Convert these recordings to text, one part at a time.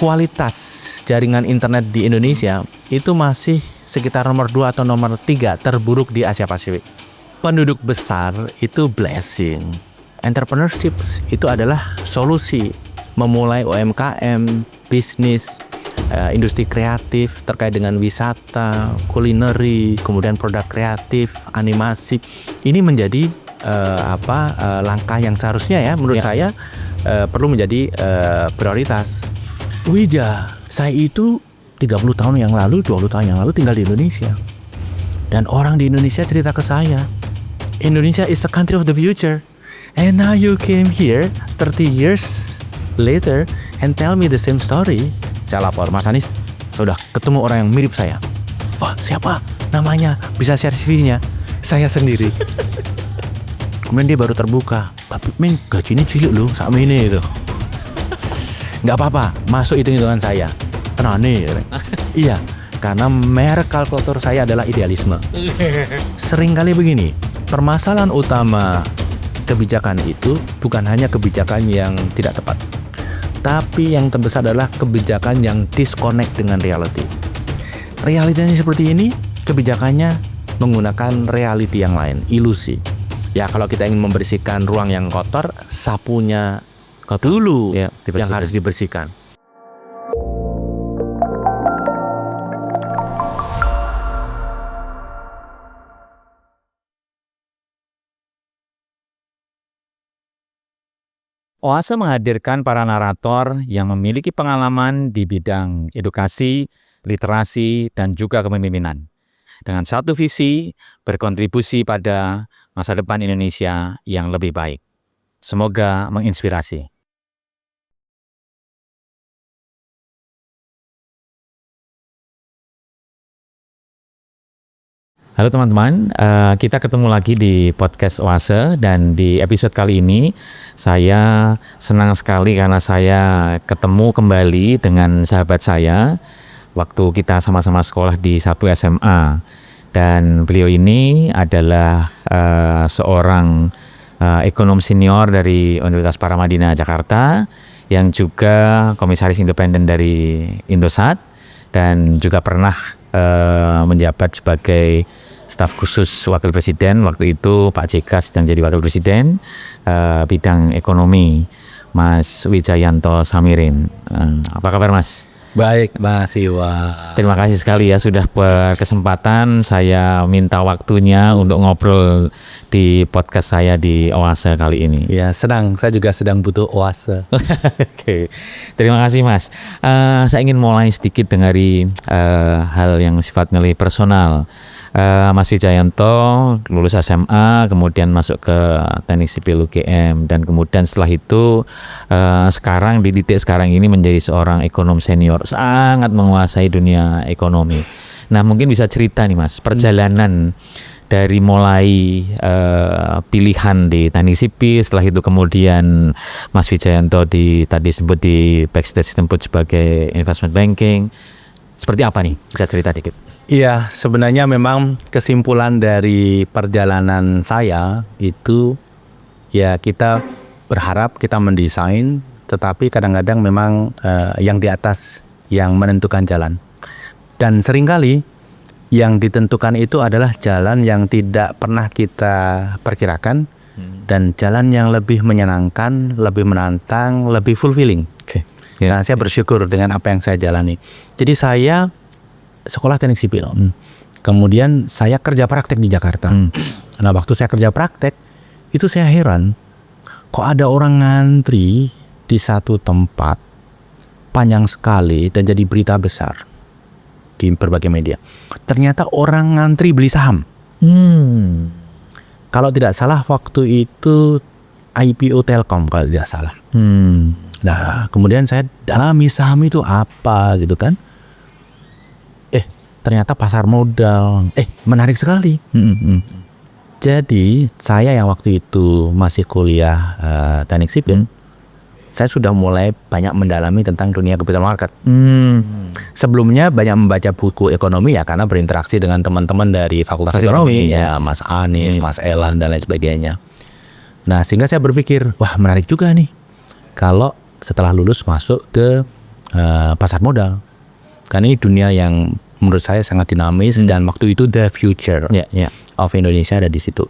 kualitas jaringan internet di Indonesia itu masih sekitar nomor 2 atau nomor 3 terburuk di Asia Pasifik. Penduduk besar itu blessing. Entrepreneurship itu adalah solusi. Memulai UMKM, bisnis, industri kreatif terkait dengan wisata, kulineri, kemudian produk kreatif, animasi. Ini menjadi langkah yang seharusnya menurut saya perlu menjadi prioritas. Wija, saya itu 30 tahun yang lalu, 20 tahun yang lalu tinggal di Indonesia. Dan orang di Indonesia cerita ke saya, Indonesia is the country of the future. And now you came here 30 years later and tell me the same story. Saya lapor, Mas Anies, sudah ketemu orang yang mirip saya. Oh, siapa? Namanya, bisa share CV-nya. Saya sendiri. Kemudian dia baru terbuka. Tapi men, gajinya cilik loh, sama ini itu. Nggak apa-apa, masuk hitung-hitungan saya. Tenane. Iya, karena merek kalkulator saya adalah idealisme. Seringkali begini, permasalahan utama kebijakan itu bukan hanya kebijakan yang tidak tepat, tapi yang terbesar adalah kebijakan yang disconnect dengan reality. Realitanya seperti ini, kebijakannya menggunakan reality yang lain, ilusi. Ya, kalau kita ingin membersihkan ruang yang kotor, sapunya dulu yang harus dibersihkan. Oase menghadirkan para narator yang memiliki pengalaman di bidang edukasi, literasi, dan juga kepemimpinan. Dengan satu visi, berkontribusi pada masa depan Indonesia yang lebih baik. Semoga menginspirasi. Halo teman-teman, kita ketemu lagi di podcast Oase, dan di episode kali ini saya senang sekali karena saya ketemu kembali dengan sahabat saya waktu kita sama-sama sekolah di satu SMA. Dan beliau ini adalah seorang ekonom senior dari Universitas Paramadina Jakarta yang juga komisaris independen dari Indosat dan juga pernah menjabat sebagai staf khusus wakil presiden waktu itu Pak JK sedang jadi wakil presiden bidang ekonomi, Mas Wijayanto Samirin. Apa kabar Mas? Baik Mas Iwa. Terima kasih sekali ya sudah berkesempatan saya minta waktunya untuk ngobrol di podcast saya di Oase kali ini. Ya senang, saya juga sedang butuh oase. Oke, terima kasih Mas. Saya ingin mulai sedikit dari hal yang sifatnya lebih personal. Mas Wijayanto lulus SMA, kemudian masuk ke Teknik Sipil UGM, dan kemudian setelah itu sekarang di titik sekarang ini menjadi seorang ekonom senior, sangat menguasai dunia ekonomi. Nah, mungkin bisa cerita nih Mas, perjalanan dari mulai pilihan di Teknik Sipil, setelah itu kemudian Mas Wijayanto tadi sebut di backstage disebut sebagai investment banking. Seperti apa nih? Bisa cerita dikit? Iya, sebenarnya memang kesimpulan dari perjalanan saya itu ya kita berharap kita mendesain, tetapi kadang-kadang memang yang di atas yang menentukan jalan. Dan seringkali yang ditentukan itu adalah jalan yang tidak pernah kita perkirakan dan jalan yang lebih menyenangkan, lebih menantang, lebih fulfilling. Oke. Nah, saya bersyukur dengan apa yang saya jalani. Jadi saya sekolah teknik sipil, kemudian saya kerja praktek di Jakarta. Nah, waktu saya kerja praktek, itu saya heran, kok ada orang ngantri di satu tempat panjang sekali dan jadi berita besar di berbagai media. Ternyata orang ngantri beli saham. Kalau tidak salah waktu itu IPO Telkom kalau tidak salah. Nah, kemudian saya dalami saham itu apa gitu kan. Ternyata pasar modal. Menarik sekali. Jadi, saya yang waktu itu masih kuliah teknik sipil, saya sudah mulai banyak mendalami tentang dunia capital market. Sebelumnya banyak membaca buku ekonomi ya, karena berinteraksi dengan teman-teman dari Fakultas Ekonomi, ya Mas Anies, Mas Elan, dan lain sebagainya. Nah, sehingga saya berpikir, wah menarik juga nih kalau setelah lulus masuk ke pasar modal. Karena ini dunia yang menurut saya sangat dinamis dan waktu itu the future of Indonesia ada di situ.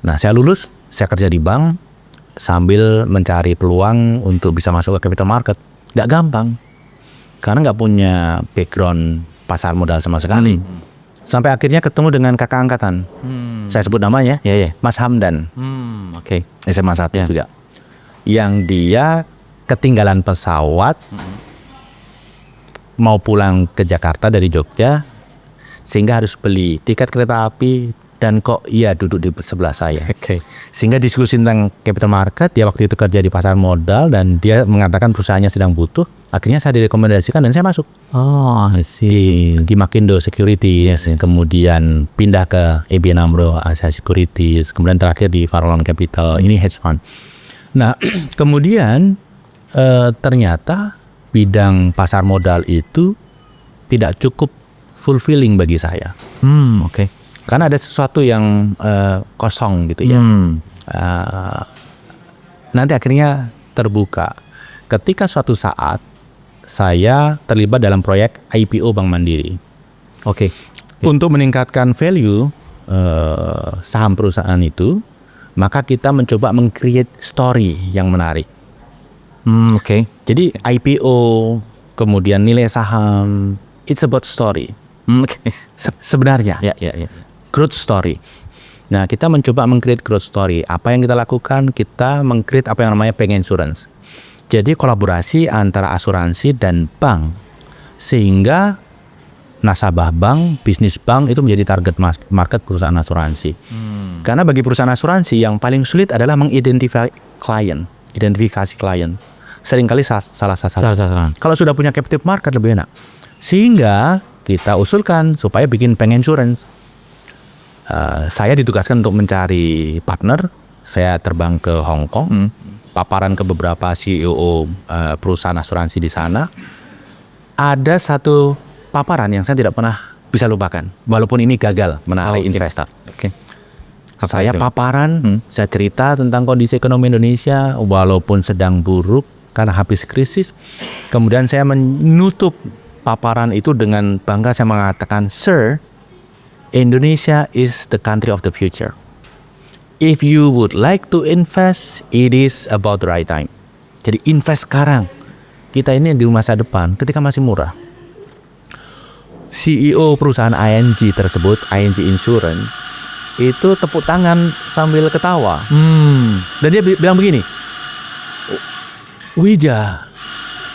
Nah, saya lulus, saya kerja di bank sambil mencari peluang untuk bisa masuk ke capital market. Nggak gampang, karena nggak punya background pasar modal sama sekali. Sampai akhirnya ketemu dengan kakak angkatan. Saya sebut namanya, Mas Hamdan. SMA 1 juga. Yang dia ketinggalan pesawat mau pulang ke Jakarta dari Jogja, sehingga harus beli tiket kereta api dan kok ia duduk di sebelah saya. Sehingga diskusi tentang capital market, dia waktu itu kerja di pasar modal dan dia mengatakan perusahaannya sedang butuh. Akhirnya saya direkomendasikan dan saya masuk. Di Makindo Securities, kemudian pindah ke ABN AMRO Asia Securities, kemudian terakhir di Farallon Capital, ini hedge fund. Nah, kemudian ternyata bidang pasar modal itu tidak cukup fulfilling bagi saya. Karena ada sesuatu yang kosong gitu ya. Nanti akhirnya terbuka ketika suatu saat saya terlibat dalam proyek IPO Bank Mandiri. Untuk meningkatkan value saham perusahaan itu, maka kita mencoba meng-create story yang menarik. Jadi IPO, kemudian nilai saham, it's about story. Sebenarnya, growth story. Nah, kita mencoba meng-create growth story. Apa yang kita lakukan? Kita meng-create apa yang namanya bank insurance. Jadi kolaborasi antara asuransi dan bank, sehingga nasabah bank, bisnis bank itu menjadi target market perusahaan asuransi. Karena bagi perusahaan asuransi yang paling sulit adalah mengidentifikasi klien. Seringkali salah sasaran. Kalau sudah punya captive market lebih enak. Sehingga kita usulkan supaya bikin bank insurance. Saya ditugaskan untuk mencari partner. Saya terbang ke Hong Kong, paparan ke beberapa CEO perusahaan asuransi di sana. Ada satu paparan yang saya tidak pernah bisa lupakan, walaupun ini gagal menarik investor. Saya paparan, saya cerita tentang kondisi ekonomi Indonesia walaupun sedang buruk karena habis krisis. Kemudian saya menutup paparan itu dengan bangga, saya mengatakan, "Sir, Indonesia is the country of the future. If you would like to invest, it is about the right time." Jadi invest sekarang. Kita ini di masa depan ketika masih murah. CEO perusahaan ING tersebut, ING Insurance, itu tepuk tangan sambil ketawa. Dan dia bilang begini, "Wija,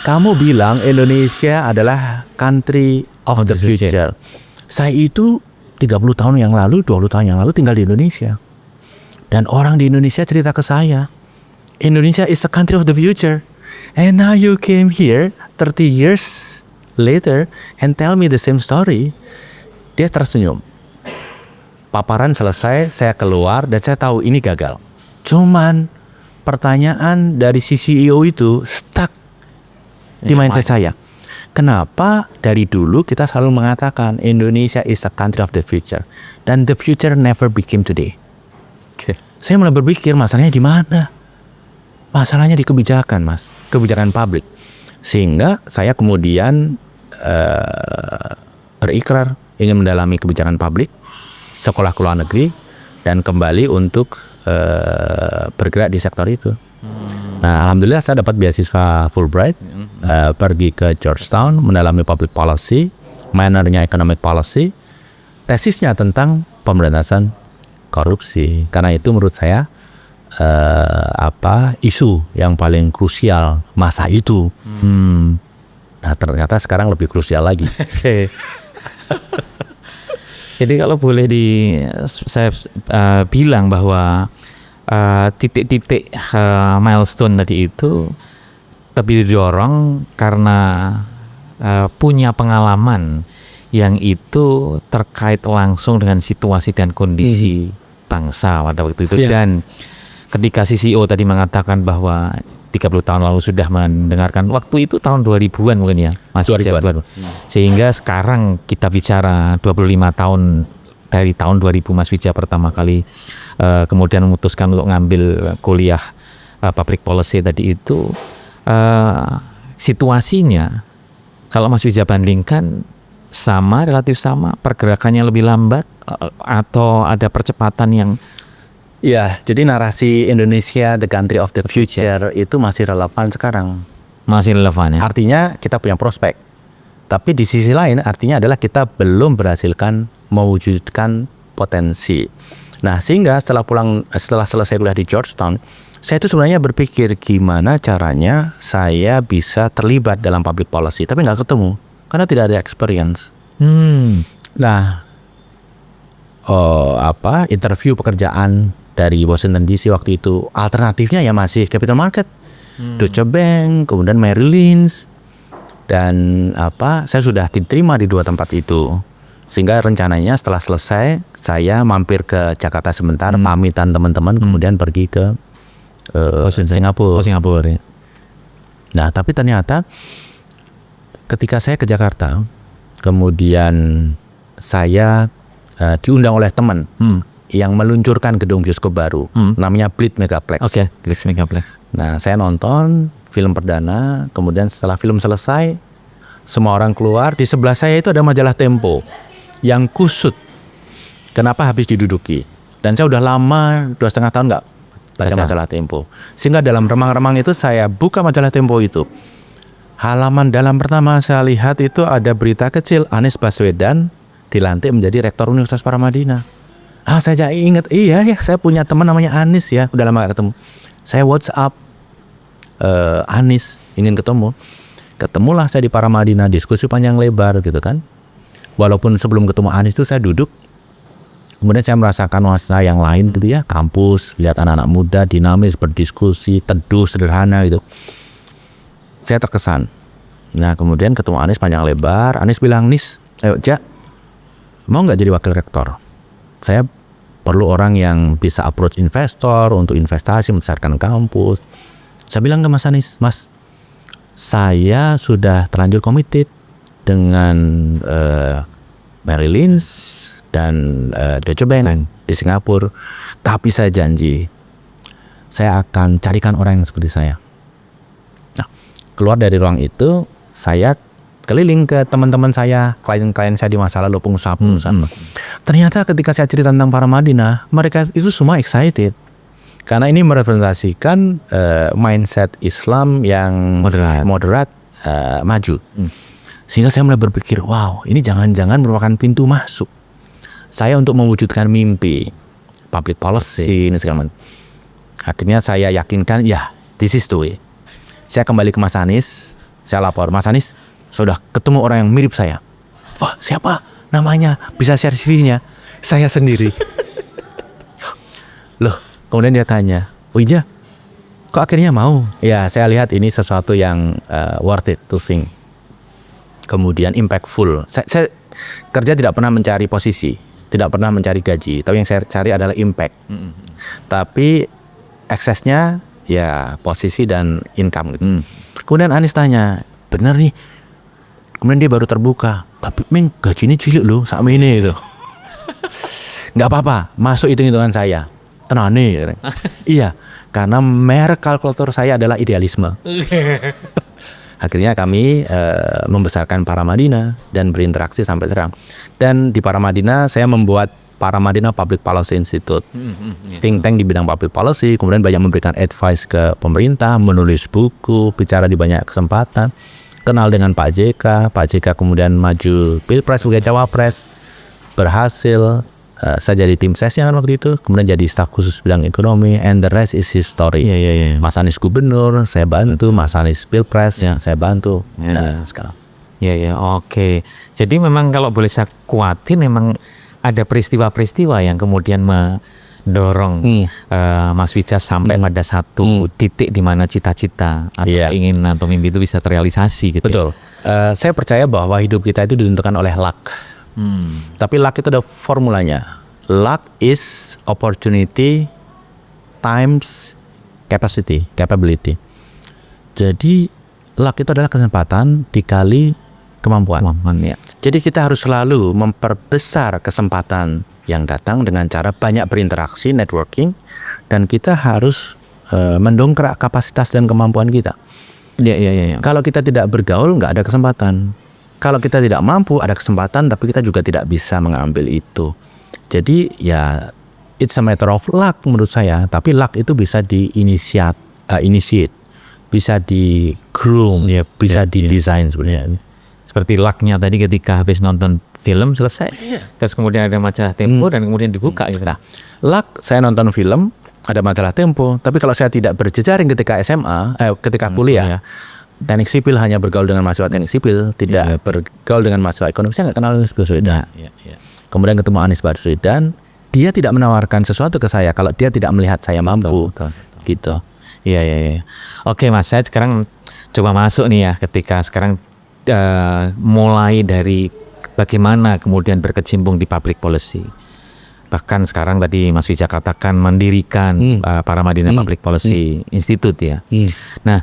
kamu bilang Indonesia adalah country of the future. Saya itu 30 tahun yang lalu, 20 tahun yang lalu tinggal di Indonesia. Dan orang di Indonesia cerita ke saya, Indonesia is the country of the future. And now you came here 30 years later and tell me the same story." Dia tersenyum. Paparan selesai, saya keluar dan saya tahu ini gagal. Cuman pertanyaan dari si CEO itu stuck di mindset saya. Kenapa dari dulu kita selalu mengatakan Indonesia is a country of the future dan the future never became today? Saya mulai berpikir masalahnya di mana? Masalahnya di kebijakan, Mas, kebijakan publik. Sehingga saya kemudian berikrar ingin mendalami kebijakan publik, sekolah ke luar negeri, dan kembali untuk bergerak di sektor itu. Nah, alhamdulillah saya dapat beasiswa Fulbright, pergi ke Georgetown mendalami public policy, minornya economic policy, tesisnya tentang pemberantasan korupsi. Karena itu menurut saya isu yang paling krusial masa itu. Nah, ternyata sekarang lebih krusial lagi. Jadi kalau boleh saya bilang bahwa titik-titik milestone tadi itu lebih didorong karena punya pengalaman yang itu terkait langsung dengan situasi dan kondisi bangsa pada waktu itu. Dan ketika CEO tadi mengatakan bahwa 30 tahun lalu sudah mendengarkan, waktu itu tahun 2000-an mungkin ya, Mas 2000-an. Sehingga sekarang kita bicara 25 tahun dari tahun 2000 Mas Wija pertama kali kemudian memutuskan untuk ngambil kuliah public policy tadi itu, situasinya Kalau Mas Wija bandingkan, relatif sama, pergerakannya lebih lambat atau ada percepatan yang Ya, jadi narasi Indonesia the country of the future itu masih relevan sekarang. masih relevan ya? Artinya kita punya prospek. Tapi di sisi lain artinya adalah kita belum berhasilkan mewujudkan potensi. Nah, sehingga setelah selesai kuliah di Georgetown, saya itu sebenarnya berpikir gimana caranya saya bisa terlibat dalam public policy, tapi nggak ketemu karena tidak ada experience. Nah, interview pekerjaan dari Washington DC waktu itu alternatifnya ya masih capital market, Deutsche Bank, kemudian Merrill Lynch, dan saya sudah diterima di 2 tempat itu. Sehingga rencananya setelah selesai saya mampir ke Jakarta sebentar, pamitan teman-teman, kemudian pergi ke Singapura. Singapura ya. Nah, tapi ternyata ketika saya ke Jakarta, kemudian saya diundang oleh teman yang meluncurkan gedung bioskop baru, namanya Blitz Megaplex. Oke, Blitz Megaplex. Nah, saya nonton film perdana, kemudian setelah film selesai, semua orang keluar. Di sebelah saya itu ada majalah Tempo yang kusut. Kenapa habis diduduki? Dan saya udah lama, 2,5 tahun nggak baca majalah Tempo. Sehingga dalam remang-remang itu saya buka majalah Tempo itu. Halaman dalam pertama saya lihat itu ada berita kecil, Anies Baswedan dilantik menjadi rektor Universitas Paramadina. Saya ingat, iya ya, saya punya teman namanya Anies ya, udah lama gak ketemu. Saya WhatsApp Anies, ingin ketemu. Ketemulah saya di Paramadina, diskusi panjang lebar gitu kan. Walaupun sebelum ketemu Anies itu saya duduk, kemudian saya merasakan nuansa yang lain gitu ya, kampus, lihat anak-anak muda dinamis berdiskusi, teduh, sederhana gitu. Saya terkesan. Nah, kemudian ketemu Anies panjang lebar. Anies bilang, "Nis, ayo Ja, mau nggak jadi wakil rektor? Saya perlu orang yang bisa approach investor untuk investasi, membesarkan kampus." Saya bilang ke Mas Anies, "Mas, saya sudah terlanjur committed dengan Merrill Lynch dan Deutsche Bank di Singapura. Tapi saya janji, saya akan carikan orang yang seperti saya." Nah, keluar dari ruang itu, saya keliling ke teman-teman saya, klien-klien saya di masa lalu, pengusaha-pengusaha. Ternyata ketika saya cerita tentang Paramadina, mereka itu semua excited. Karena ini merepresentasikan mindset Islam yang moderat, maju. Sehingga saya mulai berpikir, wow, ini jangan-jangan merupakan pintu masuk saya untuk mewujudkan mimpi public policy ini segala macam. Akhirnya saya yakinkan, ya, this is the way. Saya kembali ke Mas Anies, saya lapor, "Mas Anies, sudah ketemu orang yang mirip saya." "Oh, siapa? Namanya? Bisa share CV-nya?" "Saya sendiri." Loh, kemudian dia tanya, "Wija, kok akhirnya mau?" Ya, saya lihat ini sesuatu yang worth it to think. Kemudian impactful. Saya kerja tidak pernah mencari posisi, tidak pernah mencari gaji, tapi yang saya cari adalah impact. Tapi eksesnya ya posisi dan income gitu. Kemudian Anies tanya, "Bener nih?" Kemudian dia baru terbuka, "Tapi Ming, gajinya cilik loh, sama ini gitu." "Nggak apa-apa, masuk hitung-hitungan saya." "Tenane." Gitu. "Iya, karena merek kalkulator saya adalah idealisme." Akhirnya kami membesarkan Paramadina dan berinteraksi sampai sekarang. Dan di Paramadina saya membuat Paramadina Public Policy Institute, think tank di bidang public policy, kemudian banyak memberikan advice ke pemerintah, menulis buku, bicara di banyak kesempatan, kenal dengan Pak JK kemudian maju Pilpres sebagai Cawapres, berhasil. Saya jadi tim sesnya kan waktu itu, kemudian jadi staf khusus bidang ekonomi, and the rest is history. Mas Anies gubernur, saya bantu. Mas Anies Pilpres, saya bantu. Nah, sekarang. Oke. Jadi memang kalau boleh saya kuatin, memang ada peristiwa-peristiwa yang kemudian mendorong Mas Wija sampai pada satu titik di mana cita-cita atau keinginan atau mimpi itu bisa terrealisasi gitu. Betul. Saya percaya bahwa hidup kita itu ditentukan oleh luck. Tapi luck itu ada formulanya. Luck is opportunity times capability. Jadi luck itu adalah kesempatan dikali kemampuan. Jadi kita harus selalu memperbesar kesempatan yang datang dengan cara banyak berinteraksi, networking, dan kita harus mendongkrak kapasitas dan kemampuan kita. Kalau kita tidak bergaul, nggak ada kesempatan. Kalau kita tidak mampu, ada kesempatan tapi kita juga tidak bisa mengambil itu. Jadi ya it's a matter of luck menurut saya. Tapi luck itu bisa initiate, bisa di groom, bisa didesain sebenarnya. Seperti lucknya tadi ketika habis nonton film selesai, terus kemudian ada majalah Tempo dan kemudian dibuka gitu. Nah, luck saya nonton film ada majalah Tempo, tapi kalau saya tidak berjejaring ketika SMA, ketika kuliah, teknik sipil hanya bergaul dengan mahasiswa teknik sipil, tidak bergaul dengan mahasiswa ekonomi, saya nggak kenal Anies Baswedan. Kemudian ketemu Anies Baswedan, dia tidak menawarkan sesuatu ke saya kalau dia tidak melihat saya mampu, gitu. Iya. Oke Mas, saya sekarang coba masuk nih ya ketika sekarang mulai dari bagaimana kemudian berkecimpung di public policy. Bahkan sekarang tadi Mas Wijak katakan mendirikan Paramadina Public Policy Institute ya. Nah,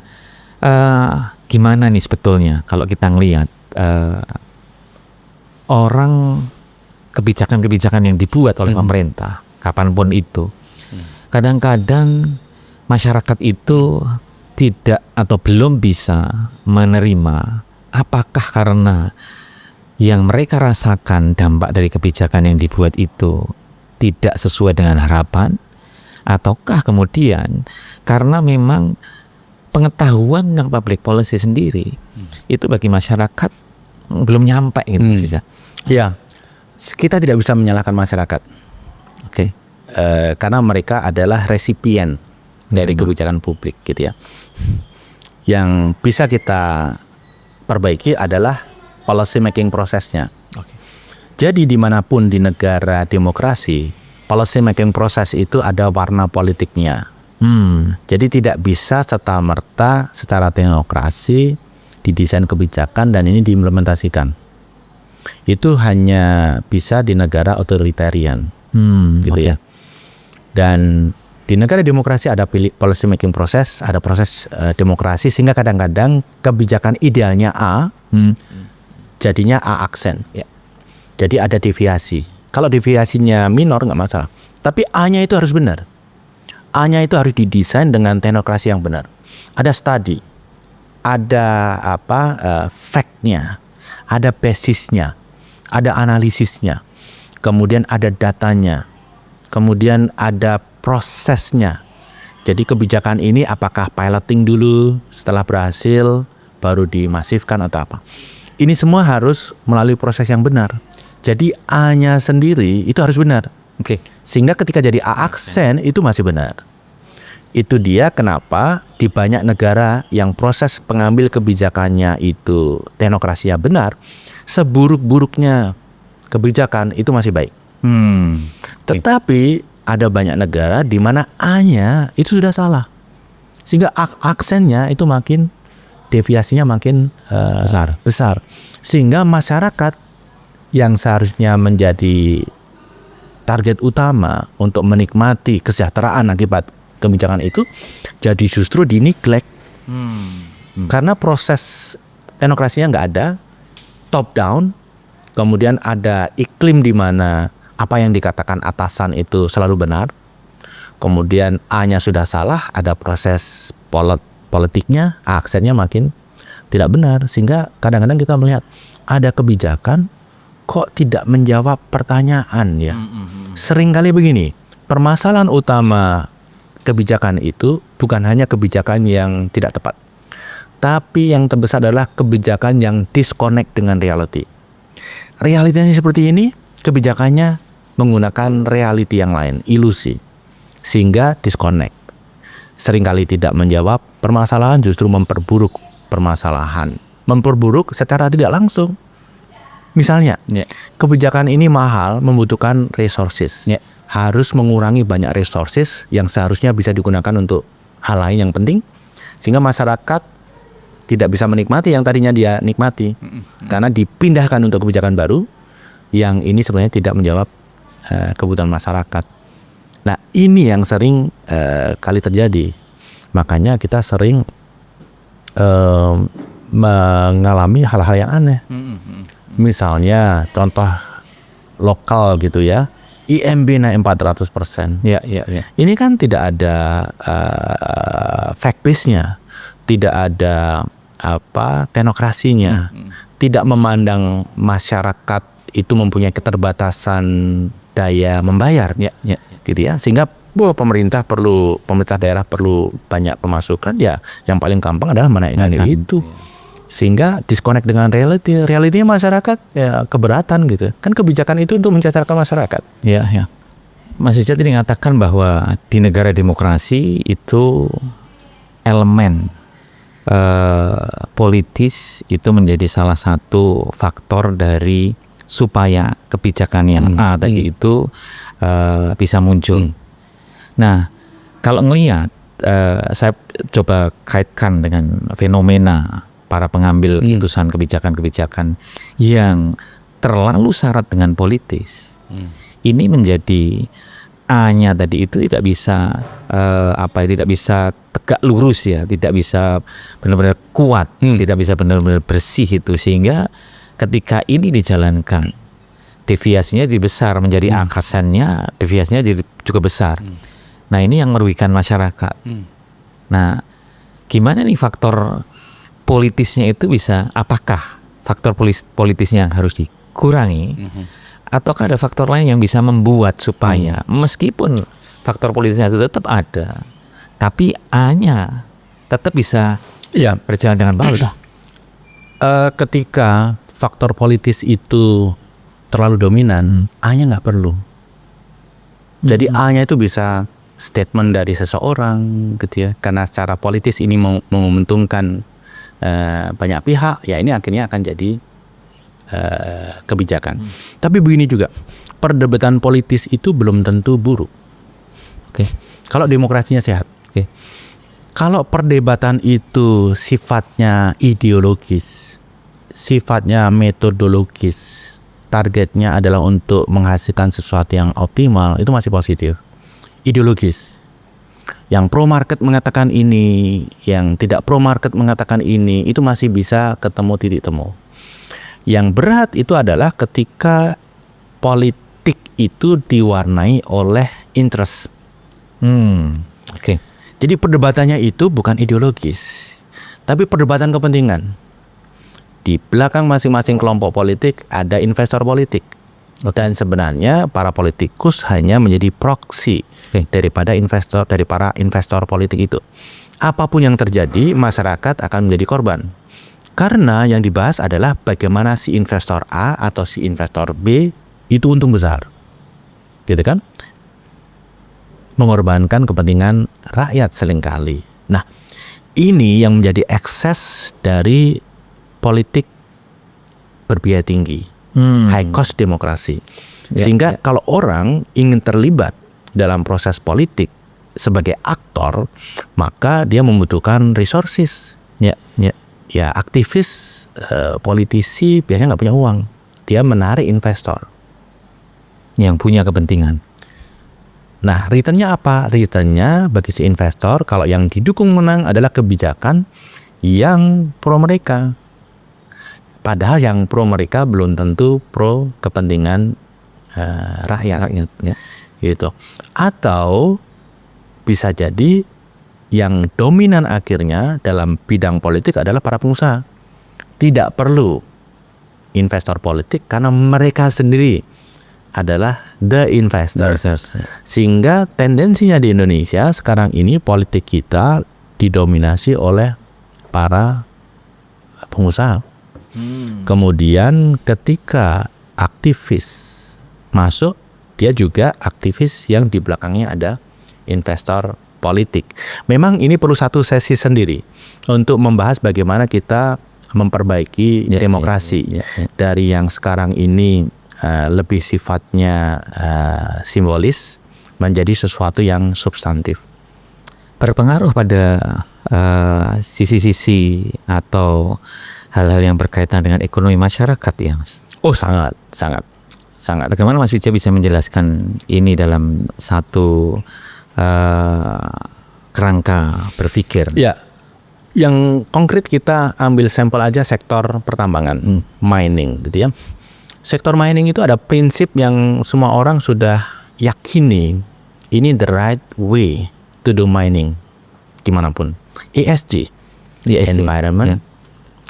gimana nih sebetulnya kalau kita ngelihat orang kebijakan-kebijakan yang dibuat oleh pemerintah kapanpun itu, kadang-kadang masyarakat itu tidak atau belum bisa menerima. Apakah karena yang mereka rasakan dampak dari kebijakan yang dibuat itu tidak sesuai dengan harapan, ataukah kemudian karena memang pengetahuan yang public policy sendiri itu bagi masyarakat belum nyampe gitu. Ya, kita tidak bisa menyalahkan masyarakat. Oke. Karena mereka adalah resipien dari kebijakan publik gitu ya. Yang bisa kita perbaiki adalah policy making prosesnya. Jadi dimanapun di negara demokrasi, policy making proses itu ada warna politiknya. Jadi tidak bisa serta-merta secara teknokrasi didesain kebijakan dan ini diimplementasikan. Itu hanya bisa di negara otoritarian, gitu ya. Dan di negara demokrasi ada policy making proses, ada proses demokrasi sehingga kadang-kadang kebijakan idealnya A, jadinya A aksen. Jadi ada deviasi. Kalau deviasinya minor nggak masalah. Tapi A-nya itu harus benar. A-nya itu harus didesain dengan teknokrasi yang benar. Ada study, ada fact-nya, ada basisnya, ada analisisnya, kemudian ada datanya, kemudian ada prosesnya. Jadi kebijakan ini apakah piloting dulu, setelah berhasil baru dimasifkan atau apa. Ini semua harus melalui proses yang benar. Jadi A-nya sendiri itu harus benar. Sehingga ketika jadi A aksen itu masih benar. Itu dia kenapa di banyak negara yang proses pengambil kebijakannya itu teknokrasinya benar, seburuk-buruknya kebijakan itu masih baik. Tetapi ada banyak negara di mana A-nya itu sudah salah. Sehingga aksennya itu makin deviasinya makin besar. Sehingga masyarakat yang seharusnya menjadi target utama untuk menikmati kesejahteraan akibat kebijakan itu jadi justru di-neglect. Karena proses teknokrasinya nggak ada, top down, kemudian ada iklim di mana apa yang dikatakan atasan itu selalu benar, kemudian A-nya sudah salah, ada proses politiknya, aksennya makin tidak benar, sehingga kadang-kadang kita melihat ada kebijakan kok tidak menjawab pertanyaan ya. Seringkali begini, permasalahan utama kebijakan itu bukan hanya kebijakan yang tidak tepat, tapi yang terbesar adalah kebijakan yang disconnect dengan reality. Realitanya seperti ini, kebijakannya menggunakan reality yang lain, ilusi, sehingga disconnect. Seringkali tidak menjawab permasalahan, justru memperburuk permasalahan. Memperburuk secara tidak langsung. Misalnya, kebijakan ini mahal, membutuhkan resources. Harus mengurangi banyak resources yang seharusnya bisa digunakan untuk hal lain yang penting, sehingga masyarakat tidak bisa menikmati yang tadinya dia nikmati, karena dipindahkan untuk kebijakan baru yang ini sebenarnya tidak menjawab kebutuhan masyarakat. Nah, ini yang sering kali terjadi. Makanya kita sering mengalami hal-hal yang aneh. Misalnya contoh lokal gitu ya, IMB naik 400%. Ini kan tidak ada fact base-nya, tidak ada teknokrasinya, tidak memandang masyarakat itu mempunyai keterbatasan daya membayar, gitu ya. Sehingga pemerintah daerah perlu banyak pemasukan, ya yang paling gampang adalah menaikkan itu. Sehingga disconnect dengan realitinya masyarakat ya keberatan gitu. Kan kebijakan itu untuk mensejahterakan masyarakat. Ya. Mas Richard ini mengatakan bahwa di negara demokrasi itu elemen politis itu menjadi salah satu faktor dari supaya kebijakan yang A tadi itu bisa muncul. Nah, kalau ngelihat saya coba kaitkan dengan fenomena para pengambil putusan kebijakan-kebijakan yang terlalu syarat dengan politis. Ini menjadi A-nya tadi itu tidak bisa tidak bisa tegak lurus ya, tidak bisa benar-benar kuat, tidak bisa benar-benar bersih itu, sehingga ketika ini dijalankan deviasinya jadi besar, menjadi angkasannya deviasinya jadi cukup besar. Nah, ini yang merugikan masyarakat. Nah, gimana nih faktor politisnya itu bisa, apakah faktor politisnya harus dikurangi ataukah ada faktor lain yang bisa membuat supaya meskipun faktor politisnya itu tetap ada, tapi A-nya tetap bisa berjalan dengan baik? Ketika faktor politis itu terlalu dominan, A-nya nggak perlu. Jadi A-nya itu bisa statement dari seseorang gitu ya, karena secara politis ini menguntungkan banyak pihak, ya ini akhirnya akan jadi kebijakan. Tapi begini juga, perdebatan politis itu belum tentu buruk. Kalau demokrasinya sehat. Kalau perdebatan itu sifatnya ideologis, sifatnya metodologis, targetnya adalah untuk menghasilkan sesuatu yang optimal, itu masih positif. Ideologis, yang pro market mengatakan ini, yang tidak pro market mengatakan ini, itu masih bisa ketemu titik temu. Yang berat itu adalah ketika politik itu diwarnai oleh interest. Jadi perdebatannya itu bukan ideologis, tapi perdebatan kepentingan. Di belakang masing-masing kelompok politik ada investor politik. Dan sebenarnya para politikus hanya menjadi proksi dari para investor politik itu. Apapun yang terjadi, masyarakat akan menjadi korban. Karena yang dibahas adalah bagaimana si investor A atau si investor B itu untung besar. Gitu kan? Mengorbankan kepentingan rakyat seringkali. Nah, ini yang menjadi ekses dari politik berbiaya tinggi. High cost demokrasi. Sehingga kalau orang ingin terlibat dalam proses politik sebagai aktor, maka dia membutuhkan resources. Ya, aktivis, politisi biasanya nggak punya uang. Dia menarik investor yang punya kepentingan. Nah, returnnya apa? Returnnya bagi si investor, kalau yang didukung menang adalah kebijakan yang pro mereka. Padahal yang pro mereka belum tentu pro kepentingan rakyat. Gitu. Atau bisa jadi yang dominan akhirnya dalam bidang politik adalah para pengusaha. Tidak perlu investor politik karena mereka sendiri adalah the investors. Sehingga tendensinya di Indonesia sekarang ini politik kita didominasi oleh para pengusaha. Kemudian ketika aktivis masuk, dia juga aktivis yang di belakangnya ada investor politik. Memang ini perlu satu sesi sendiri untuk membahas bagaimana kita memperbaiki demokrasi dari yang sekarang ini lebih sifatnya simbolis menjadi sesuatu yang substantif. Berpengaruh pada sisi-sisi atau hal-hal yang berkaitan dengan ekonomi masyarakat ya, Mas? Oh, sangat. Bagaimana Mas Wijaya bisa menjelaskan ini dalam satu kerangka berpikir? Ya, yang konkret kita ambil sampel aja sektor pertambangan, mining, gitu ya. Sektor mining itu ada prinsip yang semua orang sudah yakini, ini the right way to do mining dimanapun. ESG, environment,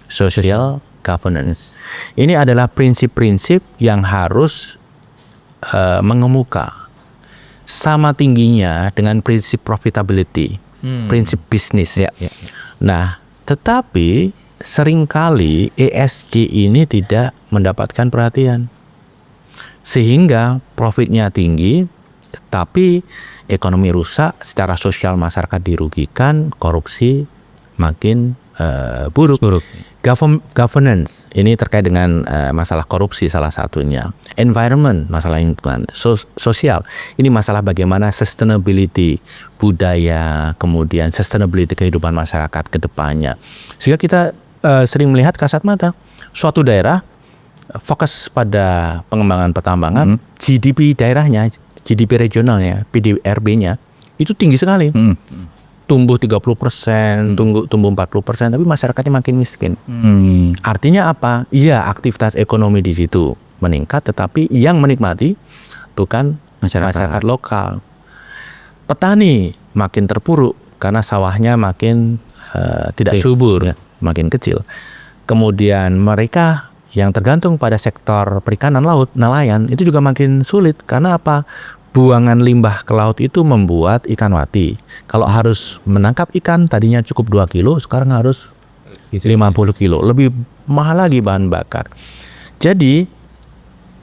social, governance. Ini adalah prinsip-prinsip yang harus mengemuka sama tingginya dengan prinsip profitability, prinsip bisnis. Nah, tetapi seringkali ESG ini tidak mendapatkan perhatian. Sehingga profitnya tinggi, tapi ekonomi rusak, secara sosial masyarakat dirugikan, korupsi makin buruk. Governance ini terkait dengan masalah korupsi salah satunya. Environment, masalah lingkungan. Sosial, ini masalah bagaimana sustainability budaya, kemudian sustainability kehidupan masyarakat ke depannya. Sehingga kita sering melihat kasat mata suatu daerah fokus pada pengembangan pertambangan, GDP daerahnya, GDP regionalnya, PDRB-nya itu tinggi sekali. Tumbuh 30%, tumbuh 40%, tapi masyarakatnya makin miskin. Artinya apa? Iya, aktivitas ekonomi di situ meningkat, tetapi yang menikmati bukan masyarakat lokal. Petani makin terpuruk karena sawahnya makin tidak subur, makin kecil. Kemudian mereka yang tergantung pada sektor perikanan laut, nelayan, itu juga makin sulit. Karena apa? Buangan limbah ke laut itu membuat ikan mati. Kalau harus menangkap ikan tadinya cukup 2 kilo, sekarang harus 50 kilo. Lebih mahal lagi bahan bakar. Jadi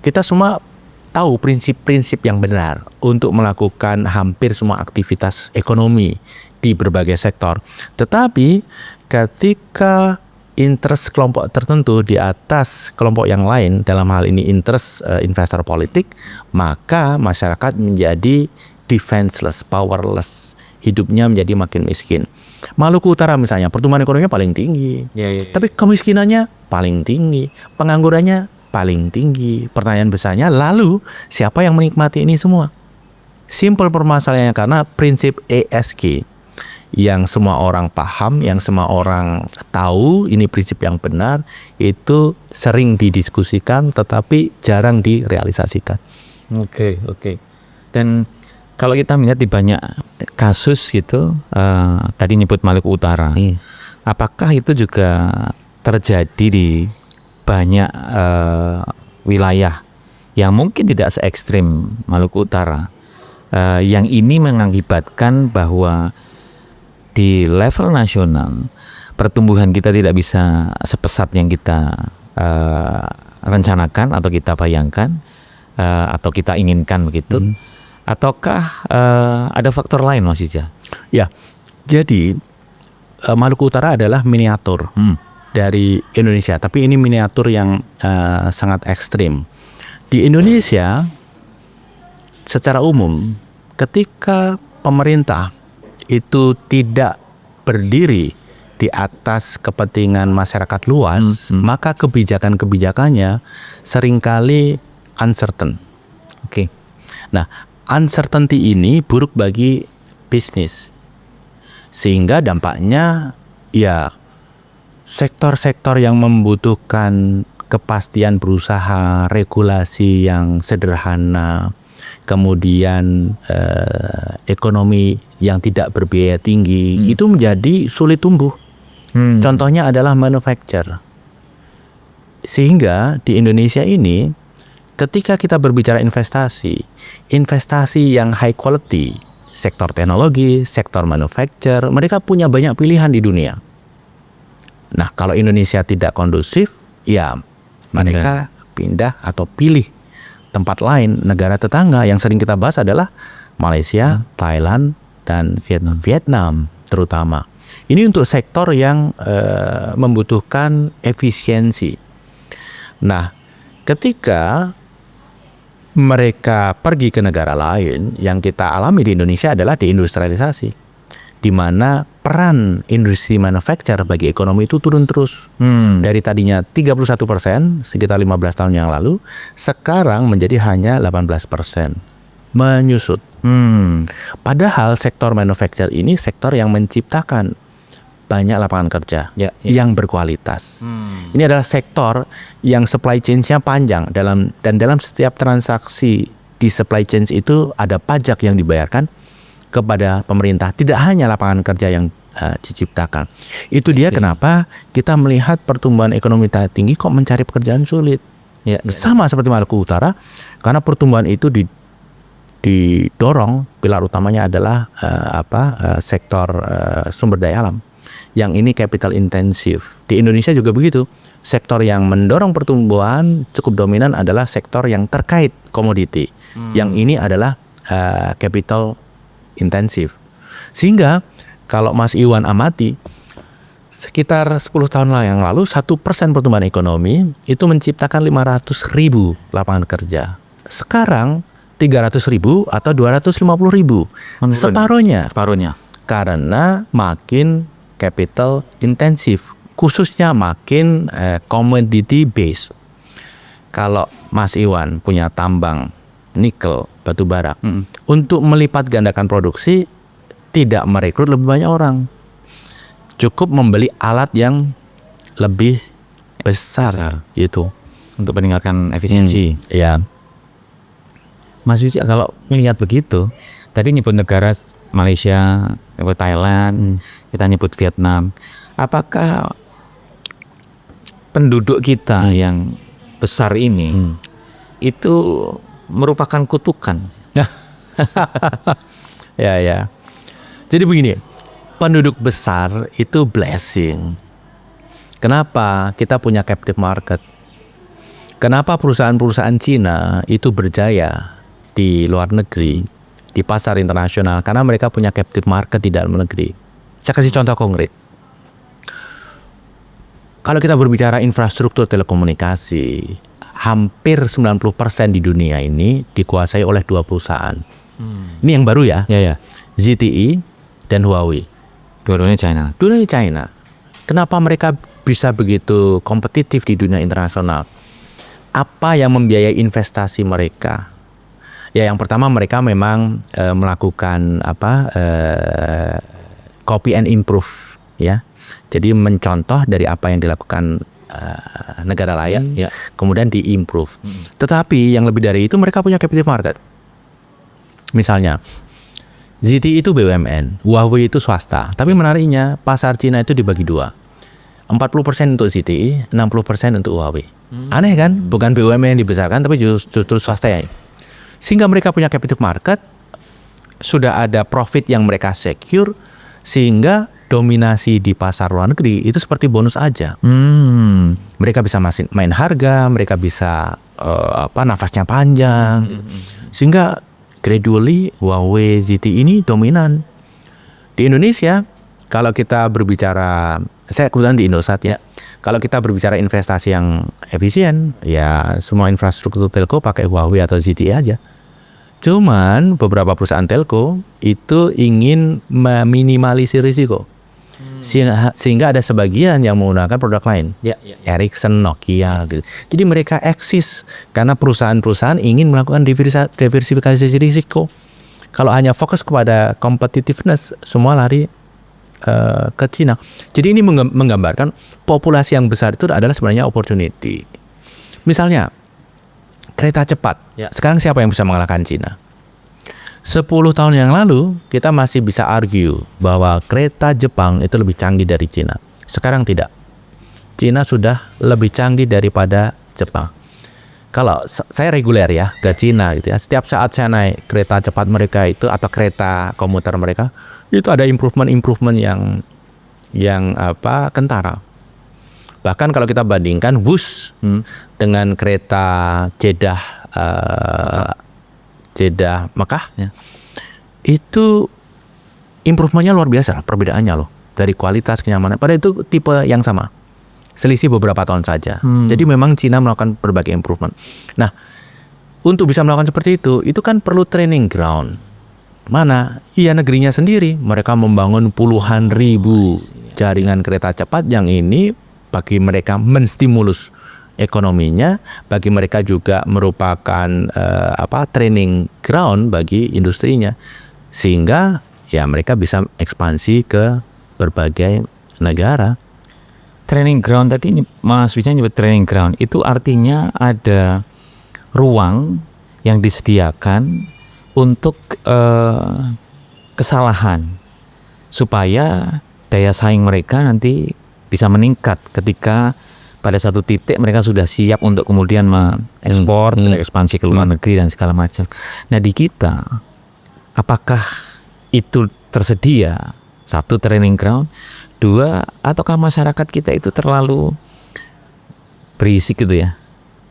kita semua tahu prinsip-prinsip yang benar untuk melakukan hampir semua aktivitas ekonomi di berbagai sektor. Tetapi ketika interest kelompok tertentu di atas kelompok yang lain, dalam hal ini interest investor politik, maka masyarakat menjadi defenseless, powerless, hidupnya menjadi makin miskin. Maluku Utara misalnya, pertumbuhan ekonominya paling tinggi, tapi kemiskinannya paling tinggi, penganggurannya paling tinggi. Pertanyaan besarnya, lalu siapa yang menikmati ini semua? Simple permasalahannya karena prinsip ESG yang semua orang paham, yang semua orang tahu ini prinsip yang benar, itu sering didiskusikan tetapi jarang direalisasikan. Oke. Dan kalau kita melihat di banyak kasus gitu, tadi nyebut Maluku Utara, apakah itu juga terjadi di banyak wilayah yang mungkin tidak se-ekstrim Maluku Utara, yang ini mengakibatkan bahwa di level nasional pertumbuhan kita tidak bisa sepesat yang kita rencanakan atau kita bayangkan atau kita inginkan begitu, ataukah ada faktor lain, Mas Ija? Ya, jadi Maluku Utara adalah miniatur dari Indonesia, tapi ini miniatur yang sangat ekstrim. Di Indonesia secara umum ketika pemerintah itu tidak berdiri di atas kepentingan masyarakat luas, maka kebijakan-kebijakannya seringkali uncertain. Nah, uncertainty ini buruk bagi bisnis. Sehingga dampaknya ya sektor-sektor yang membutuhkan kepastian berusaha, regulasi yang sederhana, kemudian ekonomi yang tidak berbiaya tinggi, itu menjadi sulit tumbuh. Contohnya adalah manufacture. Sehingga di Indonesia ini ketika kita berbicara investasi yang high quality, sektor teknologi, sektor manufacture, mereka punya banyak pilihan di dunia. Nah, kalau Indonesia tidak kondusif, ya mereka pindah atau pilih tempat lain. Negara tetangga yang sering kita bahas adalah Malaysia, Thailand, dan Vietnam terutama. Ini untuk sektor yang membutuhkan efisiensi. Nah, ketika mereka pergi ke negara lain, yang kita alami di Indonesia adalah deindustrialisasi, di mana peran industri manufacture bagi ekonomi itu turun terus. Dari tadinya 31% sekitar 15 tahun yang lalu, sekarang menjadi hanya 18%. Menyusut. Padahal sektor manufacture ini sektor yang menciptakan banyak lapangan kerja yang berkualitas. Ini adalah sektor yang supply chain-nya panjang, dalam setiap transaksi di supply chain itu ada pajak yang dibayarkan kepada pemerintah. Tidak hanya lapangan kerja yang diciptakan. Itu dia kenapa kita melihat pertumbuhan ekonomi tinggi kok mencari pekerjaan sulit. Sama seperti Maluku Utara, karena pertumbuhan itu didorong, pilar utamanya adalah sektor sumber daya alam. Yang ini capital intensif. Di Indonesia juga begitu. Sektor yang mendorong pertumbuhan cukup dominan adalah sektor yang terkait komoditi. Yang ini adalah capital intensif. Sehingga kalau Mas Iwan amati, sekitar 10 tahun yang lalu 1% pertumbuhan ekonomi itu menciptakan 500.000 lapangan kerja. Sekarang 300.000 atau 250.000. Separuhnya. Karena makin capital intensif. Khususnya makin commodity base. Kalau Mas Iwan punya tambang nikel, batu bara, untuk melipat gandakan produksi tidak merekrut lebih banyak orang. Cukup membeli alat yang lebih besar gitu untuk meningkatkan efisiensi. Ya. Mas Yuji, kalau melihat begitu, tadi nyebut negara Malaysia, nyebut Thailand, kita nyebut Vietnam. Apakah penduduk kita yang besar ini itu merupakan kutukan? Ya. Jadi begini, penduduk besar itu blessing. Kenapa kita punya captive market? Kenapa perusahaan-perusahaan Cina itu berjaya di luar negeri, di pasar internasional? Karena mereka punya captive market di dalam negeri. Saya kasih contoh konkret. Kalau kita berbicara infrastruktur telekomunikasi, hampir 90% di dunia ini dikuasai oleh 2 perusahaan. Ini yang baru ya. ZTE dan Huawei. Dua-duanya China. Kenapa mereka bisa begitu kompetitif di dunia internasional? Apa yang membiayai investasi mereka? Ya, yang pertama mereka memang melakukan copy and improve, ya. Jadi mencontoh dari apa yang dilakukan negara lain, kemudian diimprove. Tetapi yang lebih dari itu mereka punya captive market. Misalnya ZTE itu BUMN, Huawei itu swasta. Tapi menariknya pasar Cina itu dibagi 2. 40% untuk ZTE, 60% untuk Huawei. Aneh kan? Bukan BUMN yang dibesarkan, tapi justru swasta ya. Sehingga mereka punya captive market, sudah ada profit yang mereka secure, sehingga dominasi di pasar luar negeri itu seperti bonus aja. Mereka bisa main harga, mereka bisa nafasnya panjang, sehingga gradually Huawei, ZTE ini dominan. Di Indonesia, kalau kita berbicara, saya kebetulan di Indosat ya. Kalau kita berbicara investasi yang efisien, ya semua infrastruktur telco pakai Huawei atau ZTE aja. Cuman beberapa perusahaan telco itu ingin meminimalisir risiko. Sehingga ada sebagian yang menggunakan produk lain, Ericsson, Nokia gitu. Jadi mereka eksis karena perusahaan-perusahaan ingin melakukan diversifikasi risiko. Kalau hanya fokus kepada competitiveness, semua lari ke Cina. Jadi ini menggambarkan populasi yang besar itu adalah sebenarnya opportunity. Misalnya kereta cepat. Sekarang siapa yang bisa mengalahkan Cina? 10 tahun yang lalu kita masih bisa argue bahwa kereta Jepang itu lebih canggih dari Cina. Sekarang tidak. Cina sudah lebih canggih daripada Jepang. Kalau saya reguler ya ke Cina gitu ya, setiap saat saya naik kereta cepat mereka itu atau kereta komuter mereka, itu ada improvement yang kentara. Bahkan kalau kita bandingkan Wush dengan kereta Jeddah Mekah, itu improvementnya luar biasa, perbedaannya loh, dari kualitas, kenyamanan. Pada itu tipe yang sama, selisih beberapa tahun saja. Jadi memang Cina melakukan berbagai improvement. Nah, untuk bisa melakukan seperti itu kan perlu training ground. Mana? Iya, negerinya sendiri. Mereka membangun puluhan ribu jaringan kereta cepat yang ini bagi mereka menstimulus ekonominya, bagi mereka juga merupakan training ground bagi industrinya, sehingga ya mereka bisa ekspansi ke berbagai negara. Training ground tadi Mas Wisnya nyebut training ground, itu artinya ada ruang yang disediakan untuk kesalahan supaya daya saing mereka nanti bisa meningkat ketika pada satu titik mereka sudah siap untuk kemudian mengekspor, ekspansi ke luar negeri dan segala macam. Nah di kita, apakah itu tersedia? Satu, training ground. Dua, ataukah masyarakat kita itu terlalu berisik gitu ya?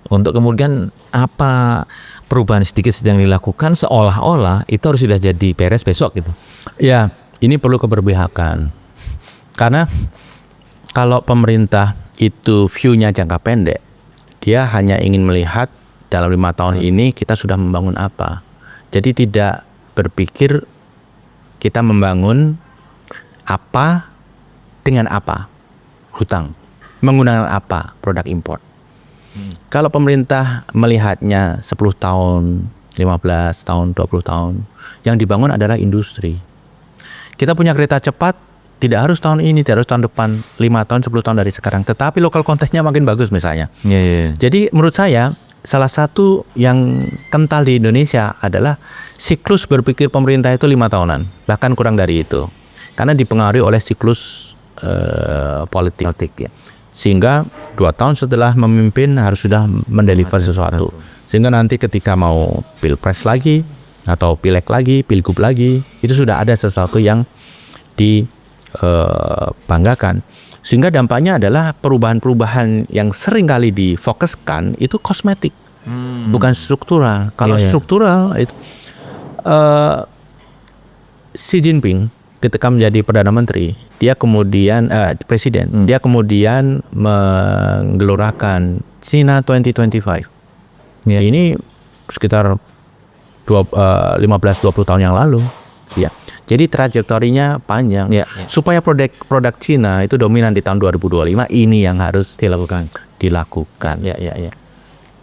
Untuk kemudian apa perubahan sedikit sedang dilakukan seolah-olah itu harus sudah jadi beres besok gitu. Ya, ini perlu keberpihakan. Karena kalau pemerintah itu view-nya jangka pendek, dia hanya ingin melihat dalam 5 tahun ini kita sudah membangun apa. Jadi tidak berpikir kita membangun apa dengan apa, hutang, menggunakan apa, produk impor. Kalau pemerintah melihatnya 10 tahun, 15 tahun, 20 tahun, yang dibangun adalah industri. Kita punya kereta cepat, tidak harus tahun ini, tidak harus tahun depan, 5 tahun, 10 tahun dari sekarang. Tetapi lokal kontennya makin bagus misalnya. Jadi menurut saya, salah satu yang kental di Indonesia adalah siklus berpikir pemerintah itu 5 tahunan, bahkan kurang dari itu. Karena dipengaruhi oleh siklus politik ya. Sehingga 2 tahun setelah memimpin harus sudah mendeliver sesuatu. Sehingga nanti ketika mau pilpres lagi atau pileg lagi, pilgub lagi, itu sudah ada sesuatu yang dibanggakan. Sehingga dampaknya adalah perubahan-perubahan yang sering kali difokuskan itu kosmetik, bukan struktural. Kalau struktural itu Xi Jinping ketika menjadi Perdana Menteri, dia kemudian Presiden, dia kemudian menggelorakan China 2025. Ini sekitar 15-20 tahun yang lalu. Ya. Jadi trajektorinya panjang. Supaya produk China itu dominan di tahun 2025, ini yang harus dilakukan.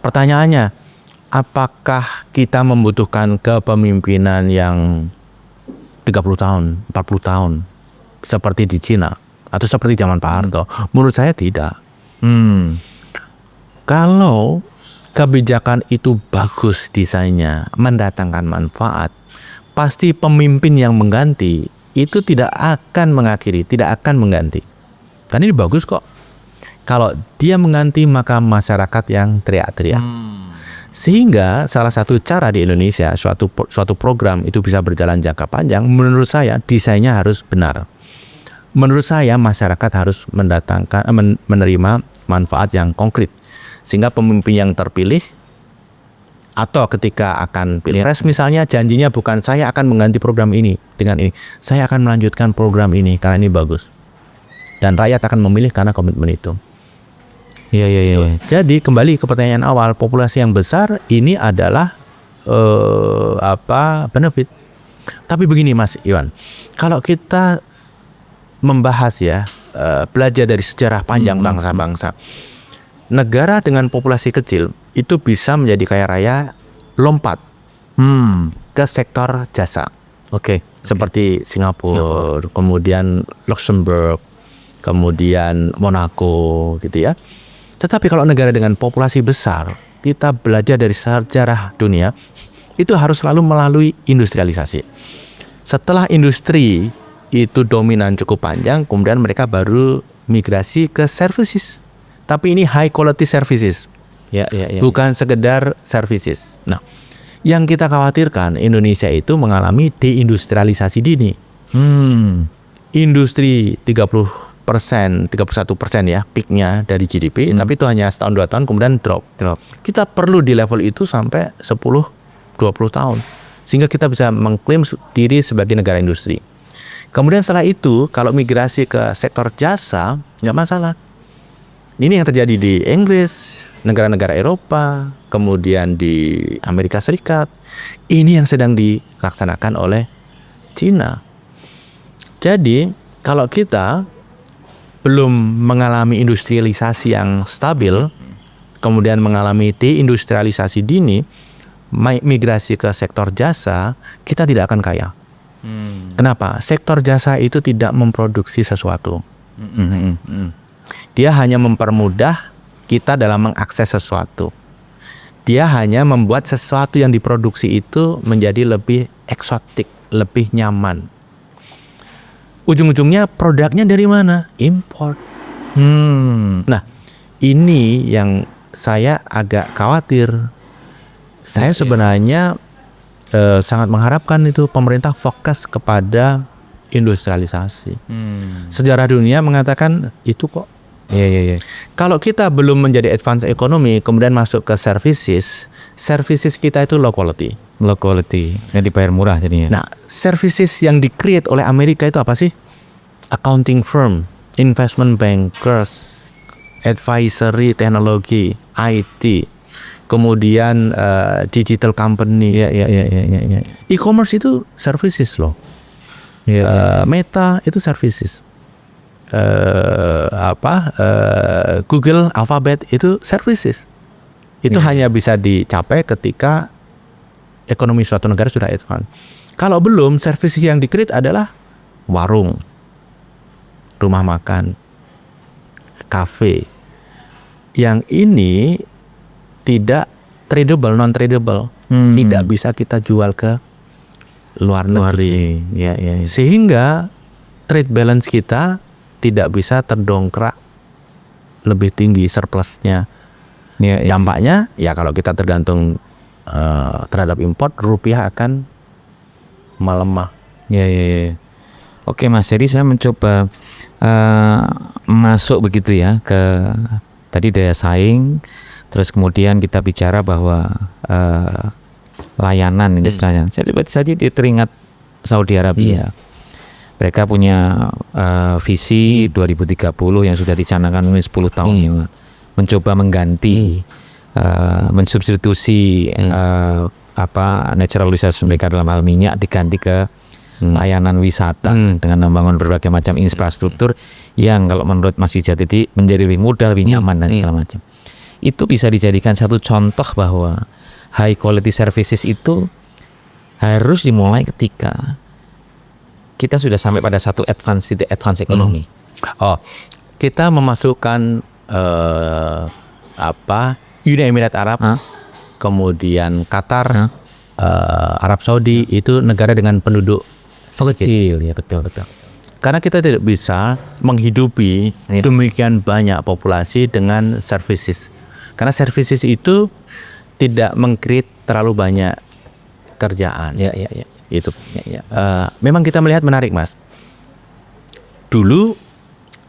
Pertanyaannya, apakah kita membutuhkan kepemimpinan yang 30 tahun, 40 tahun seperti di Cina atau seperti zaman Pak Harto? Menurut saya tidak. Kalau kebijakan itu bagus desainnya, mendatangkan manfaat, pasti pemimpin yang mengganti itu tidak akan mengakhiri, tidak akan mengganti. Kan ini bagus kok. Kalau dia mengganti maka masyarakat yang teriak-teriak. Sehingga salah satu cara di Indonesia suatu program itu bisa berjalan jangka panjang, menurut saya desainnya harus benar. Menurut saya masyarakat harus menerima manfaat yang konkret. Sehingga pemimpin yang terpilih atau ketika akan pilpres misalnya janjinya bukan saya akan mengganti program ini dengan ini. Saya akan melanjutkan program ini karena ini bagus. Dan rakyat akan memilih karena komitmen itu. Jadi kembali ke pertanyaan awal, populasi yang besar ini adalah benefit. Tapi begini Mas Iwan, kalau kita membahas belajar dari sejarah panjang bangsa-bangsa, negara dengan populasi kecil itu bisa menjadi kaya raya lompat ke sektor jasa. Seperti Singapura, kemudian Luxembourg, kemudian Monaco gitu ya. Tetapi kalau negara dengan populasi besar, kita belajar dari sejarah dunia, itu harus selalu melalui industrialisasi. Setelah industri itu dominan cukup panjang, kemudian mereka baru migrasi ke services. Tapi ini high quality services, bukan sekedar services. Nah, yang kita khawatirkan Indonesia itu mengalami deindustrialisasi dini. Industri 31% ya peaknya dari GDP, tapi itu hanya setahun 2 tahun kemudian drop. Kita perlu di level itu sampai 10-20 tahun sehingga kita bisa mengklaim diri sebagai negara industri. Kemudian setelah itu kalau migrasi ke sektor jasa nggak masalah. Ini yang terjadi di Inggris, negara-negara Eropa, kemudian di Amerika Serikat. Ini yang sedang dilaksanakan oleh Cina. Jadi kalau kita belum mengalami industrialisasi yang stabil, kemudian mengalami deindustrialisasi dini, migrasi ke sektor jasa, kita tidak akan kaya. Kenapa? Sektor jasa itu tidak memproduksi sesuatu. Dia hanya mempermudah kita dalam mengakses sesuatu. Dia hanya membuat sesuatu yang diproduksi itu menjadi lebih eksotik, lebih nyaman. ujung-ujungnya produknya dari mana? Import. Nah, ini yang saya agak khawatir. Saya sebenarnya sangat mengharapkan itu pemerintah fokus kepada industrialisasi. Sejarah dunia mengatakan itu kok. Iya. Kalau kita belum menjadi advance ekonomi, kemudian masuk ke services kita itu low quality. Low quality, yang dibayar murah jadinya. Nah, services yang di-create oleh Amerika itu apa sih? Accounting firm, investment bankers, advisory teknologi, IT, kemudian digital company. Iya. E-commerce itu services loh. Meta itu services. Google, Alphabet itu services. Itu hanya bisa dicapai ketika ekonomi suatu negara sudah advance. Kalau belum, services yang di-create adalah warung, rumah makan, kafe. Yang ini tidak tradable, non tradable. Tidak bisa kita jual ke luar negeri. Iya. Sehingga trade balance kita tidak bisa terdongkrak lebih tinggi surplusnya. Dampaknya ya kalau kita tergantung terhadap import, rupiah akan melemah. Iya. Oke Mas, jadi saya mencoba masuk begitu ya ke tadi daya saing, terus kemudian kita bicara bahwa layanan industrinya. Saya tiba saja teringat Saudi Arabia. Mereka punya visi 2030 yang sudah dicanangkan 10 tahun yang mencoba mengganti, mensubstitusi natural resources mereka dalam hal minyak diganti ke layanan wisata dengan membangun berbagai macam infrastruktur yang kalau menurut Mas Wijatiti menjadi lebih mudah, lebih nyaman dan segala macam. Itu bisa dijadikan satu contoh bahwa high quality services itu harus dimulai ketika kita sudah sampai pada satu advance ekonomi. Kita memasukkan Uni Emirat Arab, kemudian Qatar, Arab Saudi itu negara dengan penduduk kecil, ya betul. Karena kita tidak bisa menghidupi demikian banyak populasi dengan services. Karena services itu tidak meng-create terlalu banyak kerjaan. Ya. Itu. Memang kita melihat menarik, Mas. Dulu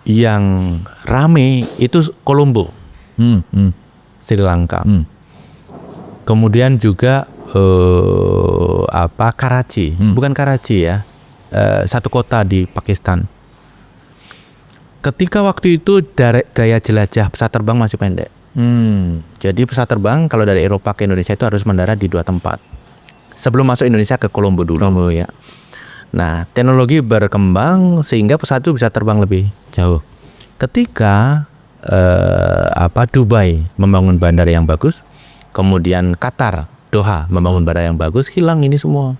yang rame itu Colombo, Sri Lanka. Kemudian juga Karachi, bukan Karachi ya, satu kota di Pakistan. Ketika waktu itu daya jelajah pesawat terbang masih pendek. Jadi pesawat terbang kalau dari Eropa ke Indonesia itu harus mendarat di 2 tempat. Sebelum masuk Indonesia ke Colombo dulu. Ya. Nah, teknologi berkembang sehingga pesawat itu bisa terbang lebih jauh. Ketika Dubai membangun bandara yang bagus, kemudian Qatar, Doha membangun bandara yang bagus, hilang ini semua.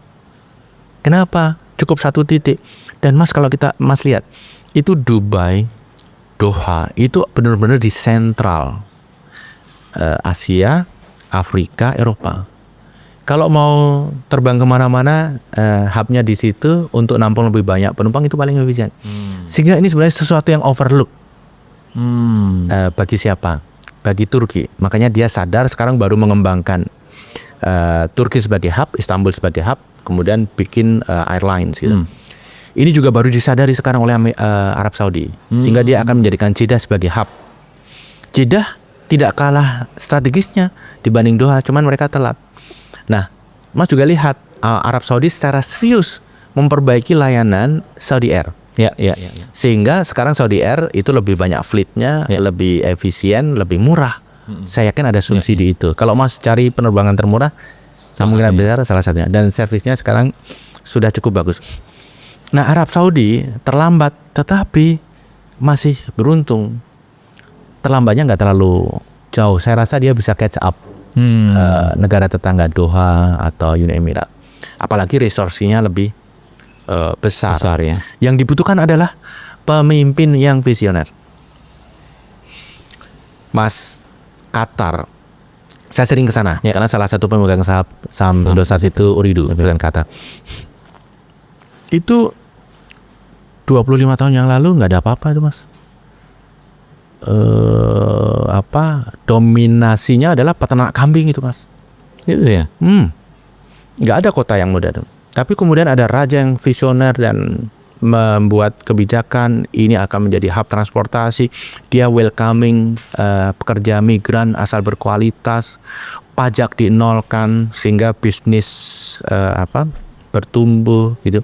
Kenapa? Cukup satu titik. Dan Mas kalau Mas lihat, itu Dubai, Doha itu benar-benar di sentral Asia, Afrika, Eropa. Kalau mau terbang kemana-mana, hubnya di situ untuk nampung lebih banyak penumpang itu paling efisien. Sehingga ini sebenarnya sesuatu yang overlook. Bagi siapa? Bagi Turki. Makanya dia sadar sekarang baru mengembangkan Turki sebagai hub, Istanbul sebagai hub, kemudian bikin airlines gitu. Ini juga baru disadari sekarang oleh Arab Saudi, sehingga dia akan menjadikan Jeddah sebagai hub. Jeddah tidak kalah strategisnya dibanding Doha, cuman mereka telat. Nah, Mas juga lihat Arab Saudi secara serius memperbaiki layanan Saudi Air. Ya. Sehingga sekarang Saudi Air itu lebih banyak fleetnya, lebih efisien, lebih murah. Saya yakin ada subsidi itu. Kalau Mas cari penerbangan termurah, kemungkinan besar salah satunya. Dan servisnya sekarang sudah cukup bagus. Nah, Arab Saudi terlambat, tetapi masih beruntung. Terlambatnya nggak terlalu jauh. Saya rasa dia bisa catch up negara tetangga Doha atau Uni Emirat. Apalagi resoursinya lebih besar ya. Yang dibutuhkan adalah pemimpin yang visioner. Mas, Qatar, saya sering ke sana karena salah satu pemegang saham Indosat itu Uridu, bukan Qatar. Itu 25 tahun yang lalu nggak ada apa-apa itu mas. Dominasinya adalah peternak kambing itu mas. Itu ya. Nggak ada kota yang modern. Tapi kemudian ada raja yang visioner dan membuat kebijakan ini akan menjadi hub transportasi. Dia welcoming pekerja migran asal berkualitas, pajak dinolkan sehingga bisnis bertumbuh gitu.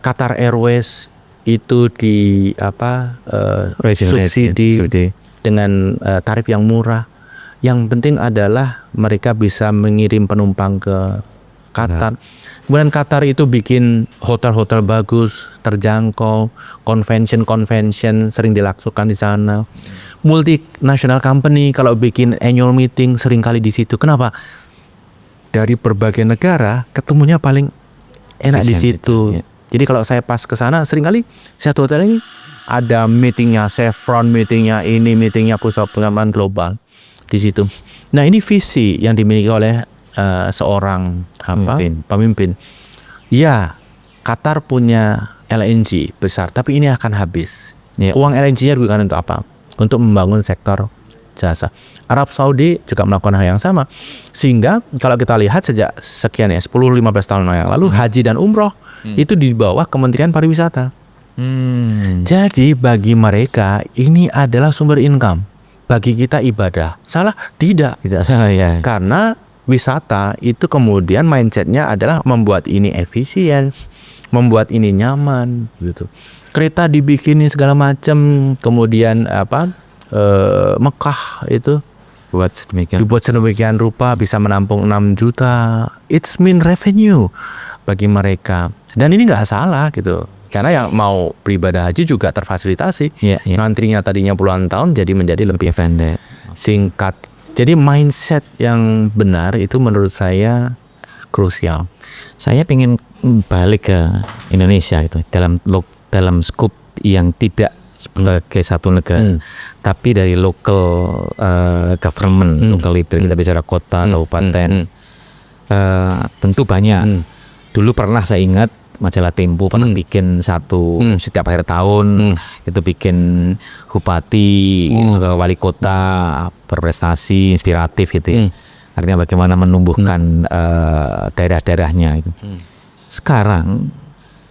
Qatar Airways itu di subsidi dengan tarif yang murah. Yang penting adalah mereka bisa mengirim penumpang ke Qatar. Kemudian Qatar itu bikin hotel-hotel bagus, terjangkau, convention sering dilakukan di sana. Multinational company kalau bikin annual meeting sering kali di situ. Kenapa? Dari berbagai negara ketemunya paling enak di situ. Jadi kalau saya pas ke sana sering kali satu hotel ini ada meetingnya Chevron, meetingnya ini, meetingnya pusat pengembangan global di situ. Nah ini visi yang dimiliki oleh seorang pemimpin. Ya, Qatar punya LNG besar, tapi ini akan habis. Uang LNG-nya digunakan untuk apa? Untuk membangun sektor jasa. Arab Saudi juga melakukan hal yang sama. Sehingga kalau kita lihat sejak sekian 10-15 tahun yang lalu haji dan umroh itu di bawah Kementerian Pariwisata. Jadi bagi mereka ini adalah sumber income. Bagi kita ibadah. Salah? Tidak. Tidak salah ya. Karena wisata itu kemudian mindsetnya adalah membuat ini efisien, membuat ini nyaman gitu. Kereta dibikinin segala macam, kemudian Mekah itu dibuat sedemikian rupa bisa menampung 6 juta. It's mean revenue bagi mereka. Dan ini nggak salah gitu. Karena yang mau beribadah haji juga terfasilitasi. Ngantrinya tadinya puluhan tahun menjadi lebih pendek, singkat. Jadi mindset yang benar itu menurut saya krusial. Saya ingin balik ke Indonesia gitu dalam skup yang tidak sebagai satu negara, tapi dari local government, local leader. Kita bicara kota, kabupaten, tentu banyak. Dulu pernah saya ingat majalah Tempo pernah bikin satu setiap akhir tahun itu bikin bupati, wali kota berprestasi, inspiratif gitu ya. Artinya bagaimana menumbuhkan daerah-daerahnya itu. Sekarang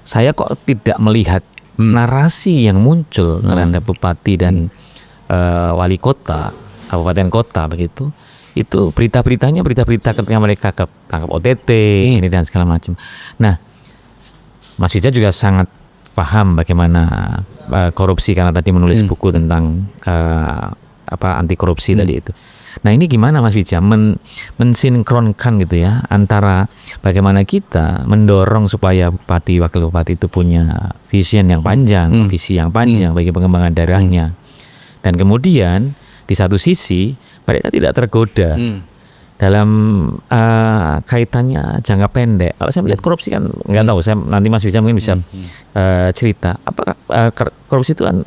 saya kok tidak melihat narasi yang muncul terhadap bupati dan wali kota, kabupaten kota begitu. Itu berita ketika mereka tangkap OTT ini dan segala macam. Nah, Mas Wijaya juga sangat paham bagaimana korupsi karena tadi menulis buku tentang anti korupsi tadi itu. Nah ini gimana Mas Wijaya mensinkronkan gitu ya antara bagaimana kita mendorong supaya bupati wakil bupati itu punya vision yang panjang, visi yang panjang bagi pengembangan daerahnya, dan kemudian di satu sisi mereka tidak tergoda dalam kaitannya jangka pendek. Kalau saya melihat korupsi kan nggak tahu, saya nanti Mas Wijaya mungkin bisa cerita apakah korupsi itu kan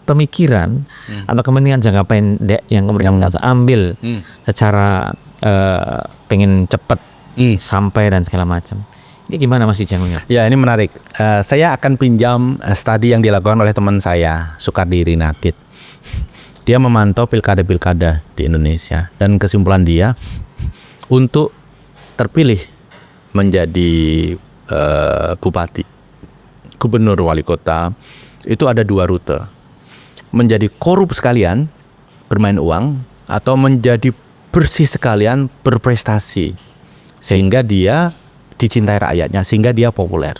pemikiran atau kepentingan jangka pendek yang kemudian mereka ambil secara pengen cepat sampai dan segala macam. Ini gimana Mas Wijaya? Ya ini menarik. Saya akan pinjam studi yang dilakukan oleh teman saya Sukardi Rinakit. Dia memantau pilkada-pilkada di Indonesia dan kesimpulan dia untuk terpilih menjadi bupati, gubernur, wali kota itu ada 2 rute. Menjadi korup sekalian, bermain uang, atau menjadi bersih sekalian, berprestasi sehingga dia dicintai rakyatnya, sehingga dia populer.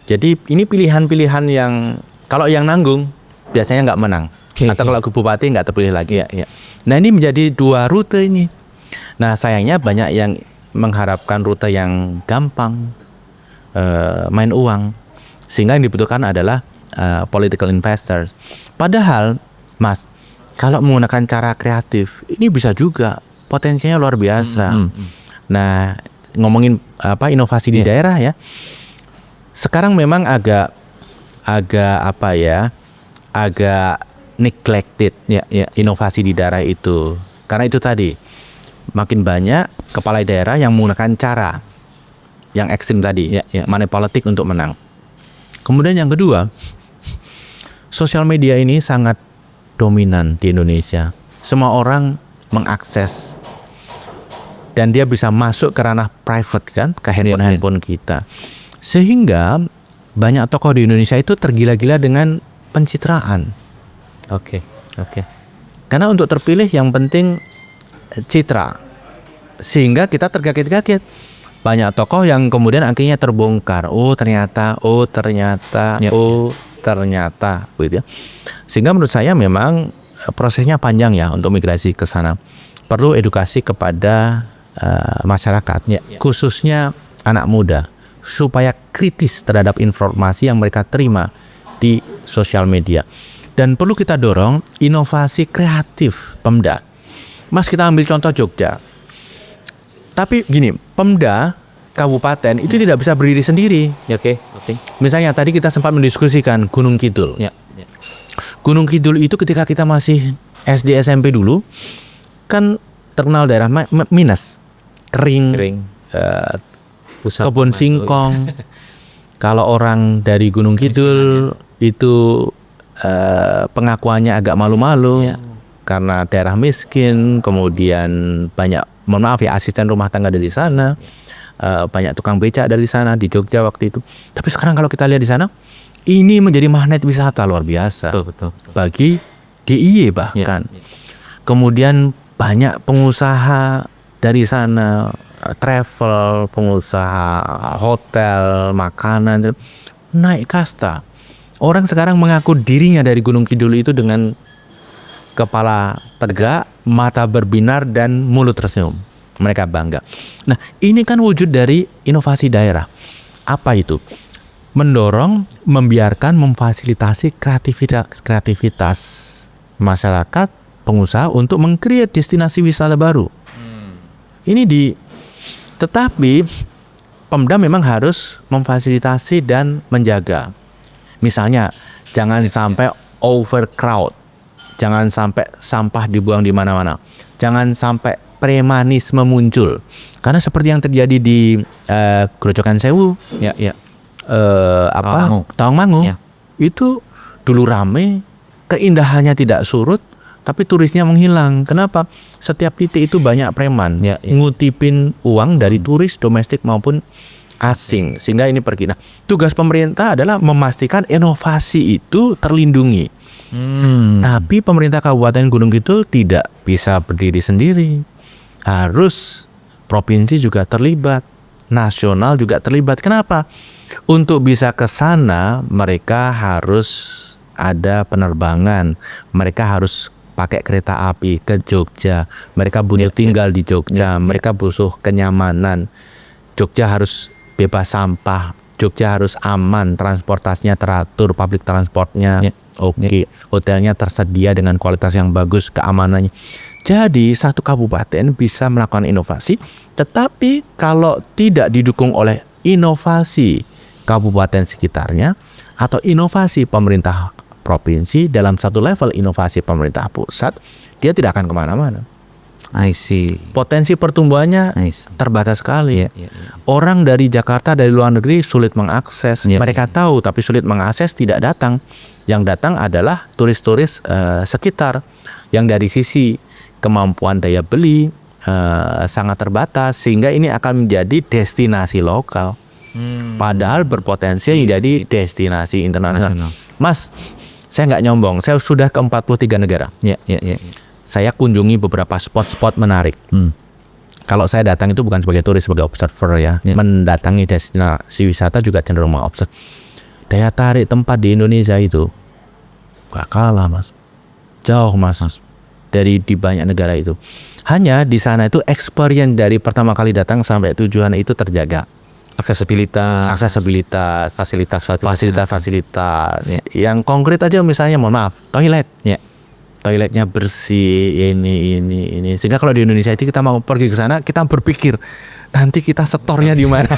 Jadi ini pilihan-pilihan yang kalau yang nanggung biasanya nggak menang. Atau kalau bupati nggak terpilih lagi. Nah ini menjadi 2 rute ini. Nah sayangnya banyak yang mengharapkan rute yang gampang, main uang, sehingga yang dibutuhkan adalah political investors. Padahal Mas, kalau menggunakan cara kreatif ini bisa juga potensinya luar biasa. Nah ngomongin inovasi di daerah ya, sekarang memang agak neglected inovasi di daerah itu. Karena itu tadi makin banyak kepala daerah yang menggunakan cara yang ekstrim tadi, money politik untuk menang. Kemudian yang kedua, sosial media ini sangat dominan di Indonesia. Semua orang mengakses dan dia bisa masuk ke ranah private kan, ke handphone kita. Sehingga banyak tokoh di Indonesia itu tergila-gila dengan pencitraan. Oke. Karena untuk terpilih yang penting citra. Sehingga kita terkaget-kaget. Banyak tokoh yang kemudian akhirnya terbongkar. Oh ternyata, begitu ya. Sehingga menurut saya memang prosesnya panjang ya untuk migrasi ke sana. Perlu edukasi kepada masyarakat, khususnya anak muda, supaya kritis terhadap informasi yang mereka terima di sosial media. Dan perlu kita dorong inovasi kreatif Pemda. Mas, kita ambil contoh Jogja. Tapi gini, Pemda kabupaten itu tidak bisa berdiri sendiri. Oke. Misalnya tadi kita sempat mendiskusikan Gunung Kidul. Ya. Gunung Kidul itu ketika kita masih SD SMP dulu kan terkenal daerah minus, kering. Kebun singkong. Kalau orang dari Gunung Kidul itu pengakuannya agak malu-malu karena daerah miskin, kemudian banyak, mohon maaf ya, asisten rumah tangga dari sana, banyak tukang becak dari sana di Jogja waktu itu. Tapi sekarang kalau kita lihat di sana, ini menjadi magnet wisata luar biasa. Betul. Bagi DIY bahkan. Kemudian banyak pengusaha dari sana, travel, pengusaha hotel, makanan, naik kasta. Orang sekarang mengaku dirinya dari Gunung Kidul itu dengan kepala tegak, mata berbinar, dan mulut tersenyum. Mereka bangga. Nah, ini kan wujud dari inovasi daerah. Apa itu? Mendorong, membiarkan, memfasilitasi kreativitas masyarakat, pengusaha untuk meng-create destinasi wisata baru. Tetapi Pemda memang harus memfasilitasi dan menjaga. Misalnya, jangan sampai overcrowd. Jangan sampai sampah dibuang di mana-mana. Jangan sampai premanisme muncul. Karena seperti yang terjadi di Grojogan Sewu, Tawangmangu, itu dulu rame, keindahannya tidak surut, tapi turisnya menghilang. Kenapa? Setiap titik itu banyak preman ngutipin uang dari turis domestik maupun asing, sehingga ini pergi. Nah, tugas pemerintah adalah memastikan inovasi itu terlindungi. Tapi pemerintah Kabupaten Gunung Kidul tidak bisa berdiri sendiri. Harus provinsi juga terlibat, nasional juga terlibat. Kenapa? Untuk bisa ke sana mereka harus ada penerbangan, mereka harus pakai kereta api ke Jogja, mereka butuh tinggal di Jogja, mereka butuh kenyamanan. Jogja harus bebas sampah, Jogja harus aman, transportasinya teratur, public transportnya oke, hotelnya tersedia dengan kualitas yang bagus, keamanannya. Jadi satu kabupaten bisa melakukan inovasi, tetapi kalau tidak didukung oleh inovasi kabupaten sekitarnya atau inovasi pemerintah provinsi dalam satu level inovasi pemerintah pusat, dia tidak akan kemana-mana. I see. Potensi pertumbuhannya terbatas sekali. Orang dari Jakarta, dari luar negeri sulit mengakses. Mereka tahu tapi sulit mengakses, tidak datang. Yang datang adalah turis-turis sekitar yang dari sisi kemampuan daya beli sangat terbatas, sehingga ini akan menjadi destinasi lokal. Padahal berpotensi menjadi destinasi internasional. Mas, saya nggak nyombong, saya sudah ke 43 negara. Saya kunjungi beberapa spot-spot menarik. Kalau saya datang itu bukan sebagai turis, sebagai observer ya. Mendatangi destinasi wisata juga cenderung mengobserv. Daya tarik tempat di Indonesia itu gak kalah, Mas. Jauh, Mas. Dari di banyak negara itu. Hanya di sana itu experience dari pertama kali datang sampai tujuan itu terjaga. Aksesibilitas, fasilitas. Yang konkret aja misalnya, mohon maaf, toilet. Toiletnya bersih, ini. Sehingga kalau di Indonesia itu kita mau pergi ke sana, kita berpikir nanti kita setornya di mana.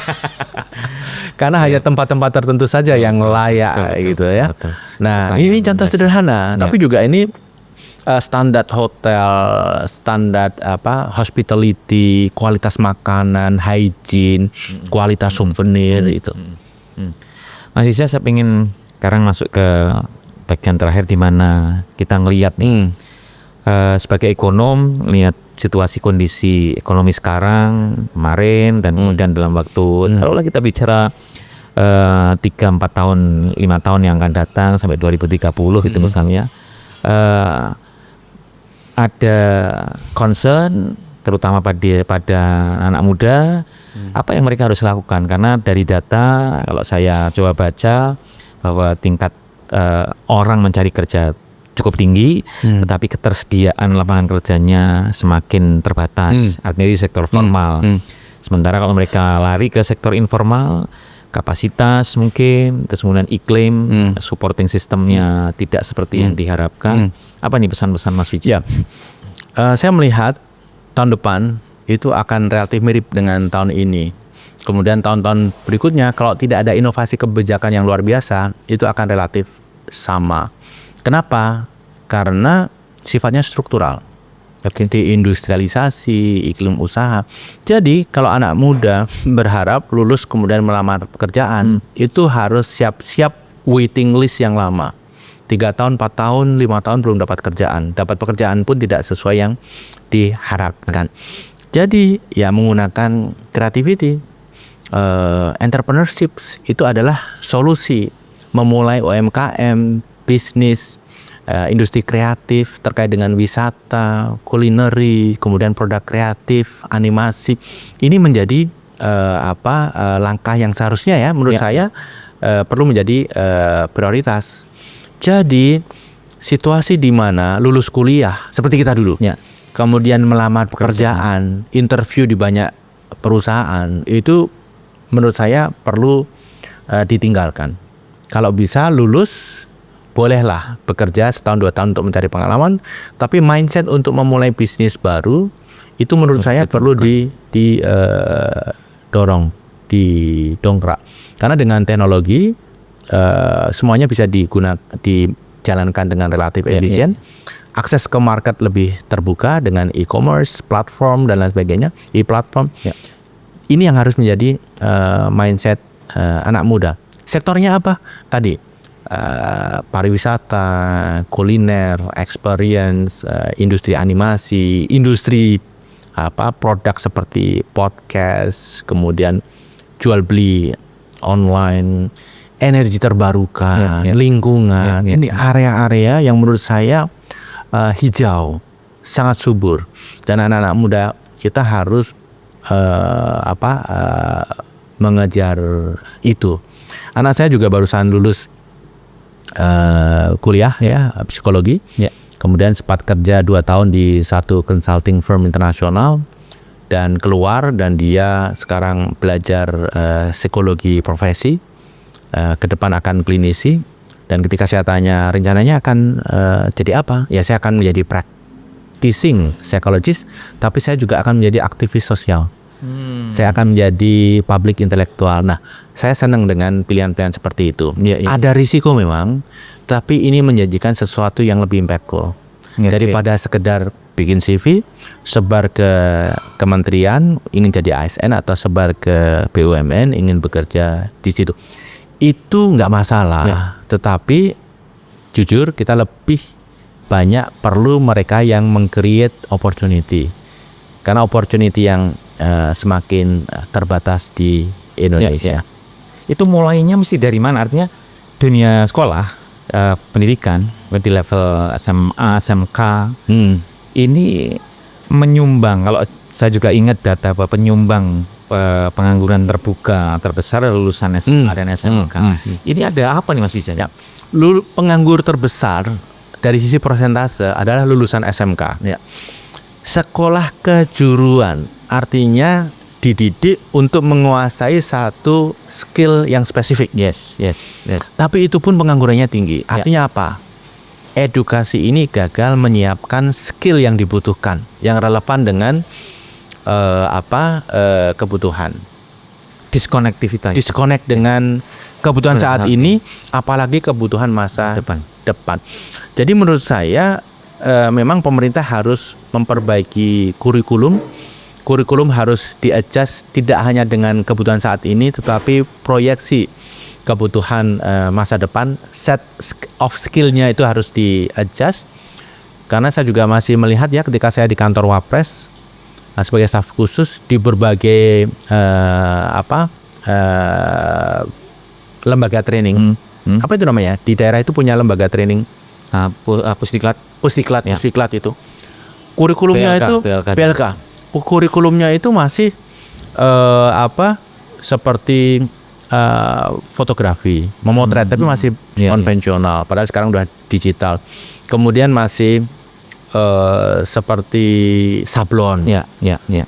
Karena hanya tempat-tempat tertentu saja yang layak gitu ya. Nah, ini contoh sederhana, tapi juga ini standar hotel, standar hospitality, kualitas makanan, hygiene, kualitas souvenir itu. Mas Iza, saya pengen sekarang masuk ke bagian terakhir di mana kita ngelihat nih sebagai ekonom, lihat situasi kondisi ekonomi sekarang, kemarin, dan kemudian dalam waktu, taruhlah kita bicara 3-4 tahun, 5 tahun yang akan datang sampai 2030 gitu misalnya, ada concern terutama pada anak muda, apa yang mereka harus lakukan? Karena dari data, kalau saya coba baca, bahwa tingkat orang mencari kerja cukup tinggi, tetapi ketersediaan lapangan kerjanya semakin terbatas, artinya di sektor formal. Sementara kalau mereka lari ke sektor informal, kapasitas mungkin, terus kemudian iklim, supporting sistemnya tidak seperti yang diharapkan. Apa nih pesan-pesan Mas Wiji? Ya, saya melihat tahun depan itu akan relatif mirip dengan tahun ini. Kemudian tahun-tahun berikutnya kalau tidak ada inovasi kebijakan yang luar biasa, itu akan relatif sama. Kenapa? Karena sifatnya struktural. Deindustrialisasi, iklim usaha. Jadi kalau anak muda berharap lulus kemudian melamar pekerjaan, itu harus siap-siap waiting list yang lama. 3 tahun, 4 tahun, 5 tahun belum dapat kerjaan. Dapat pekerjaan pun tidak sesuai yang diharapkan. Jadi ya menggunakan creativity, entrepreneurship itu adalah solusi memulai UMKM, bisnis, industri kreatif terkait dengan wisata, kulineri, kemudian produk kreatif, animasi. Ini menjadi langkah yang seharusnya ya menurut saya perlu menjadi prioritas. Jadi situasi di mana lulus kuliah seperti kita dulu, kemudian melamar pekerjaan, interview di banyak perusahaan, itu menurut saya perlu ditinggalkan. Kalau bisa lulus, bolehlah bekerja setahun 2 tahun untuk mencari pengalaman, tapi mindset untuk memulai bisnis baru itu menurut saya perlu didorong, didongkrak. Karena dengan teknologi semuanya bisa dijalankan dengan relatif efisien. Akses ke market lebih terbuka dengan e-commerce, platform dan lain sebagainya, e-platform. Ini yang harus menjadi mindset anak muda. Sektornya apa? Tadi pariwisata, kuliner, experience, industri animasi, industri produk seperti podcast, kemudian jual beli online, energi terbarukan, lingkungan. Ini area-area yang menurut saya hijau, sangat subur, dan anak-anak muda kita harus mengejar itu. Anak saya juga barusan lulus kuliah ya psikologi, kemudian sempat kerja 2 tahun di satu consulting firm internasional dan keluar, dan dia sekarang belajar psikologi profesi, ke depan akan klinisi. Dan ketika saya tanya rencananya akan jadi apa, ya saya akan menjadi practicing psychologist, tapi saya juga akan menjadi aktivis sosial. Saya akan menjadi public intelektual. Nah, saya senang dengan pilihan-pilihan seperti itu. Ada risiko memang, tapi ini menjanjikan sesuatu yang lebih impactful daripada sekedar bikin CV, sebar ke kementerian ingin jadi ASN, atau sebar ke BUMN ingin bekerja di situ. Itu nggak masalah, tetapi jujur kita lebih banyak perlu mereka yang meng-create opportunity, karena opportunity yang semakin terbatas di Indonesia. Itu mulainya mesti dari mana? Artinya dunia sekolah, pendidikan di level SMA, SMK ini menyumbang. Kalau saya juga ingat data bahwa penyumbang pengangguran terbuka terbesar lulusan SMA dan SMK. Ini ada apa nih Mas Wiji? Penganggur terbesar dari sisi persentase adalah lulusan SMK. Sekolah kejuruan, artinya dididik untuk menguasai satu skill yang spesifik. Yes. Tapi itu pun penganggurannya tinggi. Artinya apa? Edukasi ini gagal menyiapkan skill yang dibutuhkan, yang relevan dengan kebutuhan. Disconnect dengan kebutuhan saat ini, apalagi kebutuhan masa depan. Jadi menurut saya memang pemerintah harus memperbaiki kurikulum harus di-adjust tidak hanya dengan kebutuhan saat ini, tetapi proyeksi kebutuhan masa depan, set of skill-nya itu harus di-adjust. Karena saya juga masih melihat ya ketika saya di kantor Wapres sebagai staf khusus di berbagai lembaga training. Apa itu namanya? Di daerah itu punya lembaga training. Pusdiklat. Pusdiklat Ya. itu. Kurikulumnya itu PLK. Kurikulumnya itu masih seperti fotografi, memotret, tapi masih konvensional. Padahal sekarang udah digital. Kemudian masih seperti sablon,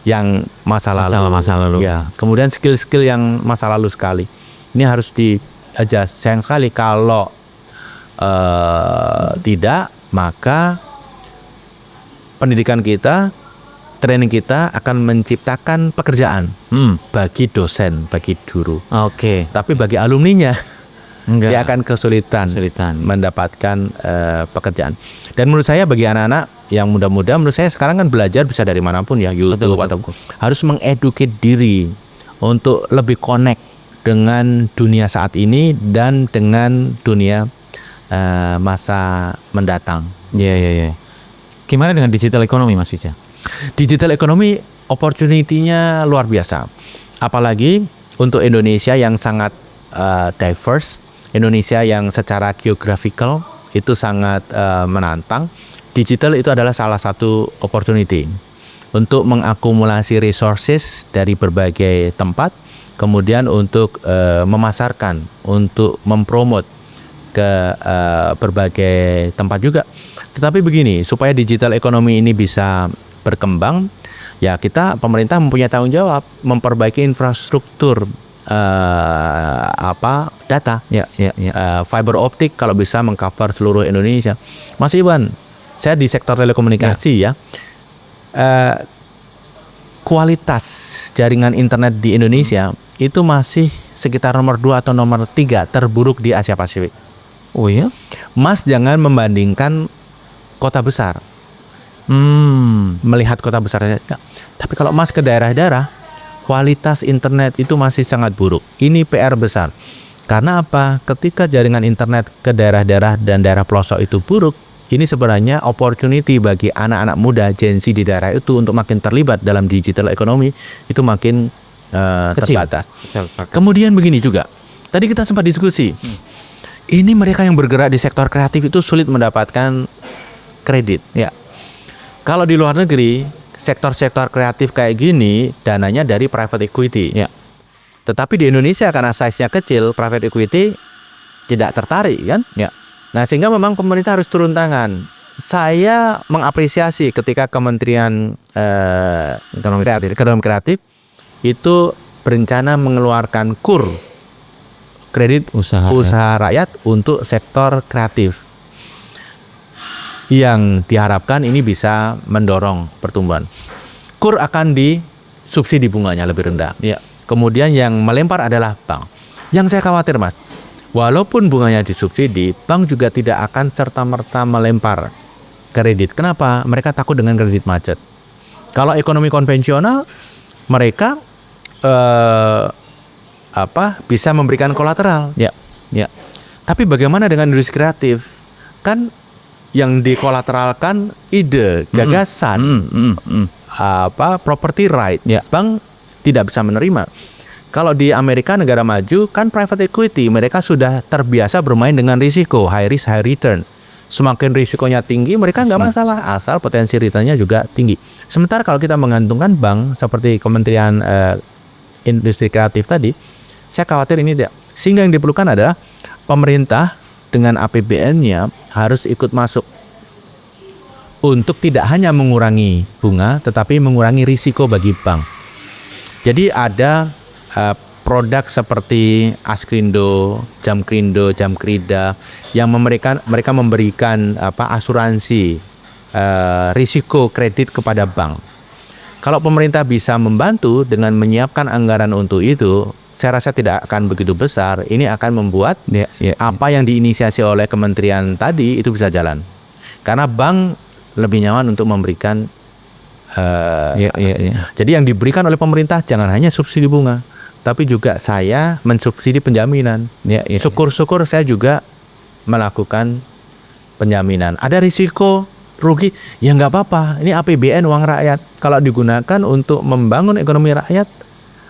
yang masa lalu. Ya. Kemudian skill-skill yang masa lalu sekali. Ini harus di-adjust. Sayang sekali kalau tidak, maka pendidikan kita, training kita akan menciptakan pekerjaan bagi dosen, bagi guru. Oke. Tapi bagi alumninya dia akan kesulitan mendapatkan pekerjaan. Dan menurut saya bagi anak-anak yang muda-muda, menurut saya sekarang kan belajar bisa dari manapun ya, YouTube atau harus mengeduket diri untuk lebih connect dengan dunia saat ini dan dengan dunia masa mendatang. Iya. Gimana dengan digital ekonomi, Mas Wijaya? Digital ekonomi opportunity-nya luar biasa. Apalagi untuk Indonesia yang sangat diverse, Indonesia yang secara geographical itu sangat menantang. Digital itu adalah salah satu opportunity untuk mengakumulasi resources dari berbagai tempat, kemudian untuk memasarkan, untuk mempromot ke berbagai tempat juga. Tetapi begini, supaya digital ekonomi ini bisa berkembang, ya pemerintah mempunyai tanggung jawab memperbaiki infrastruktur data, fiber optik kalau bisa mengcover seluruh Indonesia. Mas Iwan, saya di sektor telekomunikasi kualitas jaringan internet di Indonesia itu masih sekitar nomor 2 atau nomor 3 terburuk di Asia Pasifik. Oh ya? Mas jangan membandingkan kota besar. Melihat kota besar saja. Tapi kalau Mas ke daerah-daerah, kualitas internet itu masih sangat buruk. Ini PR besar. Karena apa? Ketika jaringan internet ke daerah-daerah dan daerah pelosok itu buruk, ini sebenarnya opportunity bagi anak-anak muda Gen Z di daerah itu untuk makin terlibat dalam digital ekonomi itu makin terbatas. Kemudian begini juga. Tadi kita sempat diskusi. Ini mereka yang bergerak di sektor kreatif itu sulit mendapatkan kredit. Ya. Kalau di luar negeri, sektor-sektor kreatif kayak gini dananya dari private equity. Ya. Tetapi di Indonesia karena size-nya kecil, private equity tidak tertarik kan? Ya. Nah, sehingga memang pemerintah harus turun tangan. Saya mengapresiasi ketika Kementerian Ekonomi Kreatif itu berencana mengeluarkan KUR, kredit usaha rakyat untuk sektor kreatif, yang diharapkan ini bisa mendorong pertumbuhan. KUR akan disubsidi bunganya lebih rendah. Ya. Kemudian yang melempar adalah bank. Yang saya khawatir, Mas, walaupun bunganya disubsidi, bank juga tidak akan serta-merta melempar kredit. Kenapa? Mereka takut dengan kredit macet. Kalau ekonomi konvensional, mereka bisa memberikan kolateral. Ya. Tapi bagaimana dengan industri kreatif? Kan yang dikolateralkan ide, gagasan, property right. Ya. Bank tidak bisa menerima. Kalau di Amerika negara maju kan private equity, mereka sudah terbiasa bermain dengan risiko, high risk high return. Semakin risikonya tinggi, mereka nggak masalah asal potensi returnnya juga tinggi. Sementara kalau kita menggantungkan bank seperti Kementerian Industri Kreatif tadi, saya khawatir ini tidak. Sehingga yang diperlukan adalah pemerintah dengan APBN-nya harus ikut masuk untuk tidak hanya mengurangi bunga, tetapi mengurangi risiko bagi bank. Jadi ada produk seperti Askrindo, Jamkrindo, Jamkrida yang mereka memberikan asuransi risiko kredit kepada bank. Kalau pemerintah bisa membantu dengan menyiapkan anggaran untuk itu, saya rasa tidak akan begitu besar. Ini akan membuat apa yang diinisiasi oleh kementerian tadi itu bisa jalan. Karena bank lebih nyaman untuk memberikan. Jadi yang diberikan oleh pemerintah jangan hanya subsidi bunga, tapi juga saya mensubsidi penjaminan. Ya, ya. Syukur-syukur saya juga melakukan penjaminan. Ada risiko rugi, ya nggak apa-apa. Ini APBN, uang rakyat. Kalau digunakan untuk membangun ekonomi rakyat,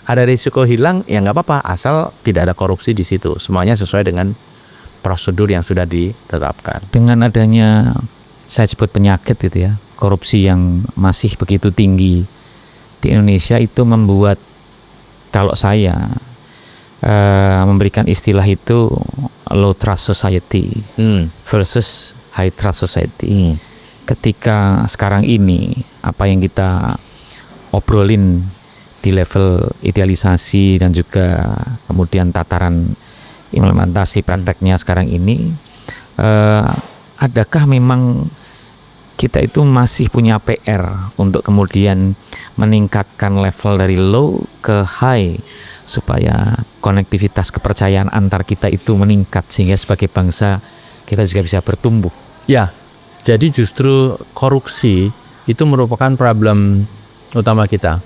ada risiko hilang, ya nggak apa-apa. Asal tidak ada korupsi di situ. Semuanya sesuai dengan prosedur yang sudah ditetapkan. Dengan adanya saya sebut penyakit gitu ya, korupsi yang masih begitu tinggi di Indonesia, itu membuat kalau saya memberikan istilah itu low trust society versus high trust society. Ketika sekarang ini apa yang kita obrolin di level idealisasi dan juga kemudian tataran implementasi prakteknya sekarang ini, adakah memang kita itu masih punya PR untuk kemudian meningkatkan level dari low ke high supaya konektivitas kepercayaan antar kita itu meningkat sehingga sebagai bangsa kita juga bisa bertumbuh? Ya, jadi justru korupsi itu merupakan problem utama kita.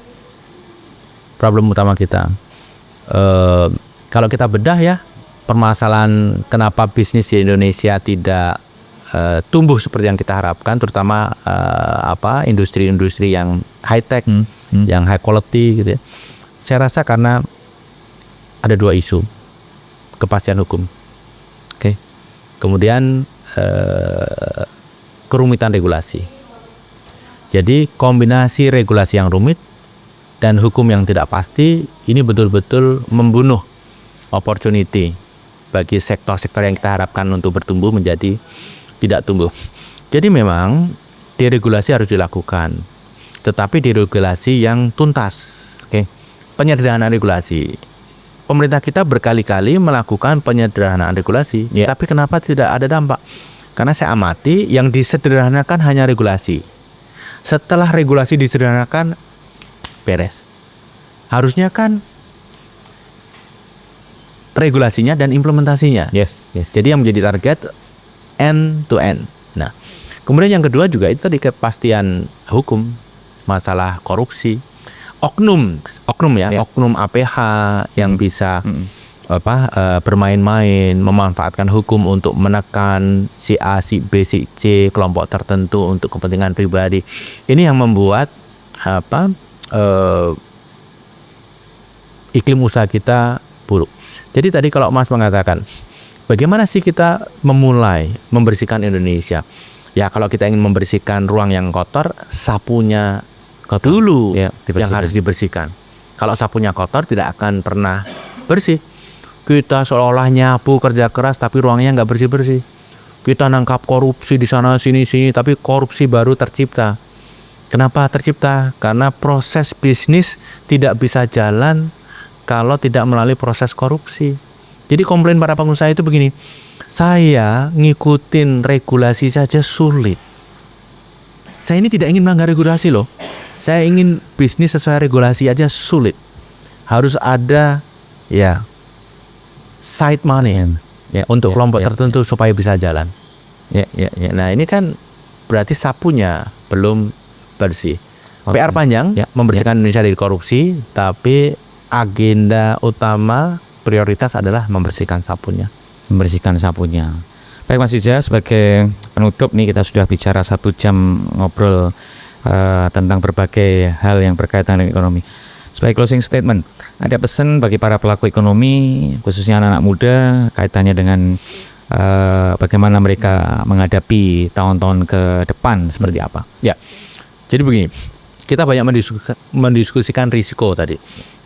Kalau kita bedah ya, permasalahan kenapa bisnis di Indonesia tidak tumbuh seperti yang kita harapkan, terutama industri-industri yang high tech, yang high quality gitu ya. Saya rasa karena ada dua isu, kepastian hukum, kemudian kerumitan regulasi. Jadi kombinasi regulasi yang rumit dan hukum yang tidak pasti ini betul-betul membunuh opportunity bagi sektor-sektor yang kita harapkan untuk bertumbuh menjadi tidak tumbuh. Jadi memang deregulasi harus dilakukan, tetapi deregulasi yang tuntas. Penyederhanaan regulasi. Pemerintah kita berkali-kali melakukan penyederhanaan regulasi, tapi kenapa tidak ada dampak? Karena saya amati yang disederhanakan hanya regulasi. Setelah regulasi disederhanakan, beres. Harusnya kan regulasinya dan implementasinya. Yes. Jadi yang menjadi target end to end. Nah, kemudian yang kedua juga itu tadi kepastian hukum, masalah korupsi, oknum APH yang bisa bermain-main, memanfaatkan hukum untuk menekan si A, si B, si C, kelompok tertentu untuk kepentingan pribadi. Ini yang membuat iklim usaha kita buruk. Jadi tadi kalau Mas mengatakan, bagaimana sih kita memulai membersihkan Indonesia? Ya kalau kita ingin membersihkan ruang yang kotor, sapunya dulu yang harus dibersihkan. Kalau sapunya kotor tidak akan pernah bersih. Kita seolah-olah nyapu kerja keras tapi ruangnya nggak bersih-bersih. Kita nangkap korupsi di sana sini tapi korupsi baru tercipta. Kenapa tercipta? Karena proses bisnis tidak bisa jalan kalau tidak melalui proses korupsi. Jadi komplain para pengusaha itu begini, saya ngikutin regulasi saja sulit. Saya ini tidak ingin melanggar regulasi loh. Saya ingin bisnis sesuai regulasi aja sulit. Harus ada side money untuk kelompok tertentu supaya bisa jalan. Nah ini kan berarti sapunya belum bersih. PR panjang membersihkan Indonesia dari korupsi, tapi agenda utama prioritas adalah membersihkan sapunya. Baik Mas Ija, sebagai penutup nih kita sudah bicara 1 jam ngobrol tentang berbagai hal yang berkaitan dengan ekonomi. Sebagai closing statement, ada pesan bagi para pelaku ekonomi, khususnya anak-anak muda, kaitannya dengan bagaimana mereka menghadapi tahun-tahun ke depan seperti apa? Ya, jadi begini, kita banyak mendiskusikan risiko tadi.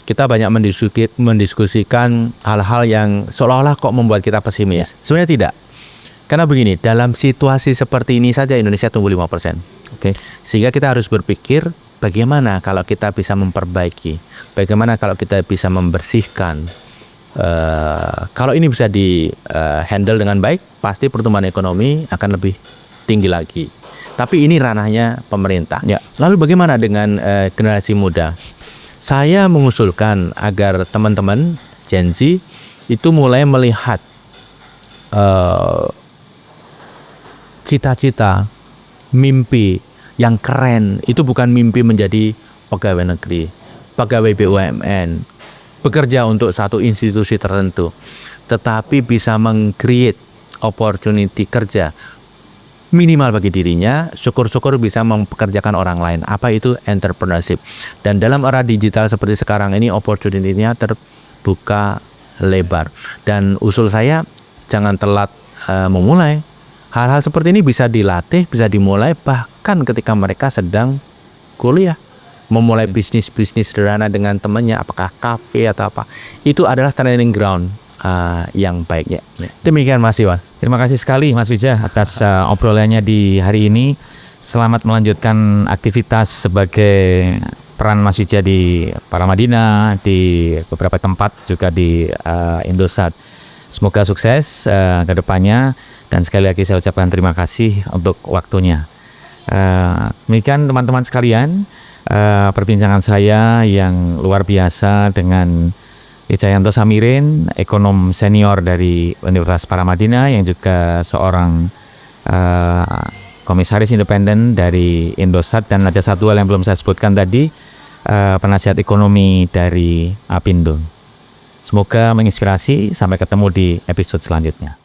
Kita banyak mendiskusikan hal-hal yang seolah-olah kok membuat kita pesimis. Sebenarnya tidak. Karena begini, dalam situasi seperti ini saja Indonesia tumbuh 5%. Sehingga kita harus berpikir bagaimana kalau kita bisa memperbaiki, bagaimana kalau kita bisa membersihkan. Kalau ini bisa di handle dengan baik, pasti pertumbuhan ekonomi akan lebih tinggi lagi. Tapi ini ranahnya pemerintah. Lalu bagaimana dengan generasi muda? Saya mengusulkan agar teman-teman Gen Z itu mulai melihat cita-cita, mimpi yang keren. Itu bukan mimpi menjadi pegawai negeri, pegawai BUMN, bekerja untuk satu institusi tertentu, tetapi bisa meng-create opportunity kerja minimal bagi dirinya, syukur-syukur bisa mempekerjakan orang lain. Apa itu entrepreneurship? Dan dalam era digital seperti sekarang ini, opportunity-nya terbuka lebar. Dan usul saya, jangan telat memulai. Hal-hal seperti ini bisa dilatih, bisa dimulai bahkan ketika mereka sedang kuliah. Memulai bisnis-bisnis sederhana dengan temannya, apakah kafe atau apa. Itu adalah training ground yang baiknya. Demikian Mas Iwan. Terima kasih sekali Mas Wijah atas obrolannya di hari ini. Selamat melanjutkan aktivitas sebagai peran Mas Wijah di Paramadina, di beberapa tempat juga di Indosat. Semoga sukses ke depannya, dan sekali lagi saya ucapkan terima kasih untuk waktunya. Demikian teman-teman sekalian, perbincangan saya yang luar biasa dengan Wijayanto Samirin, ekonom senior dari Universitas Paramadina yang juga seorang komisaris independen dari Indosat, dan ada satu hal yang belum saya sebutkan tadi, penasihat ekonomi dari Apindo. Semoga menginspirasi. Sampai ketemu di episode selanjutnya.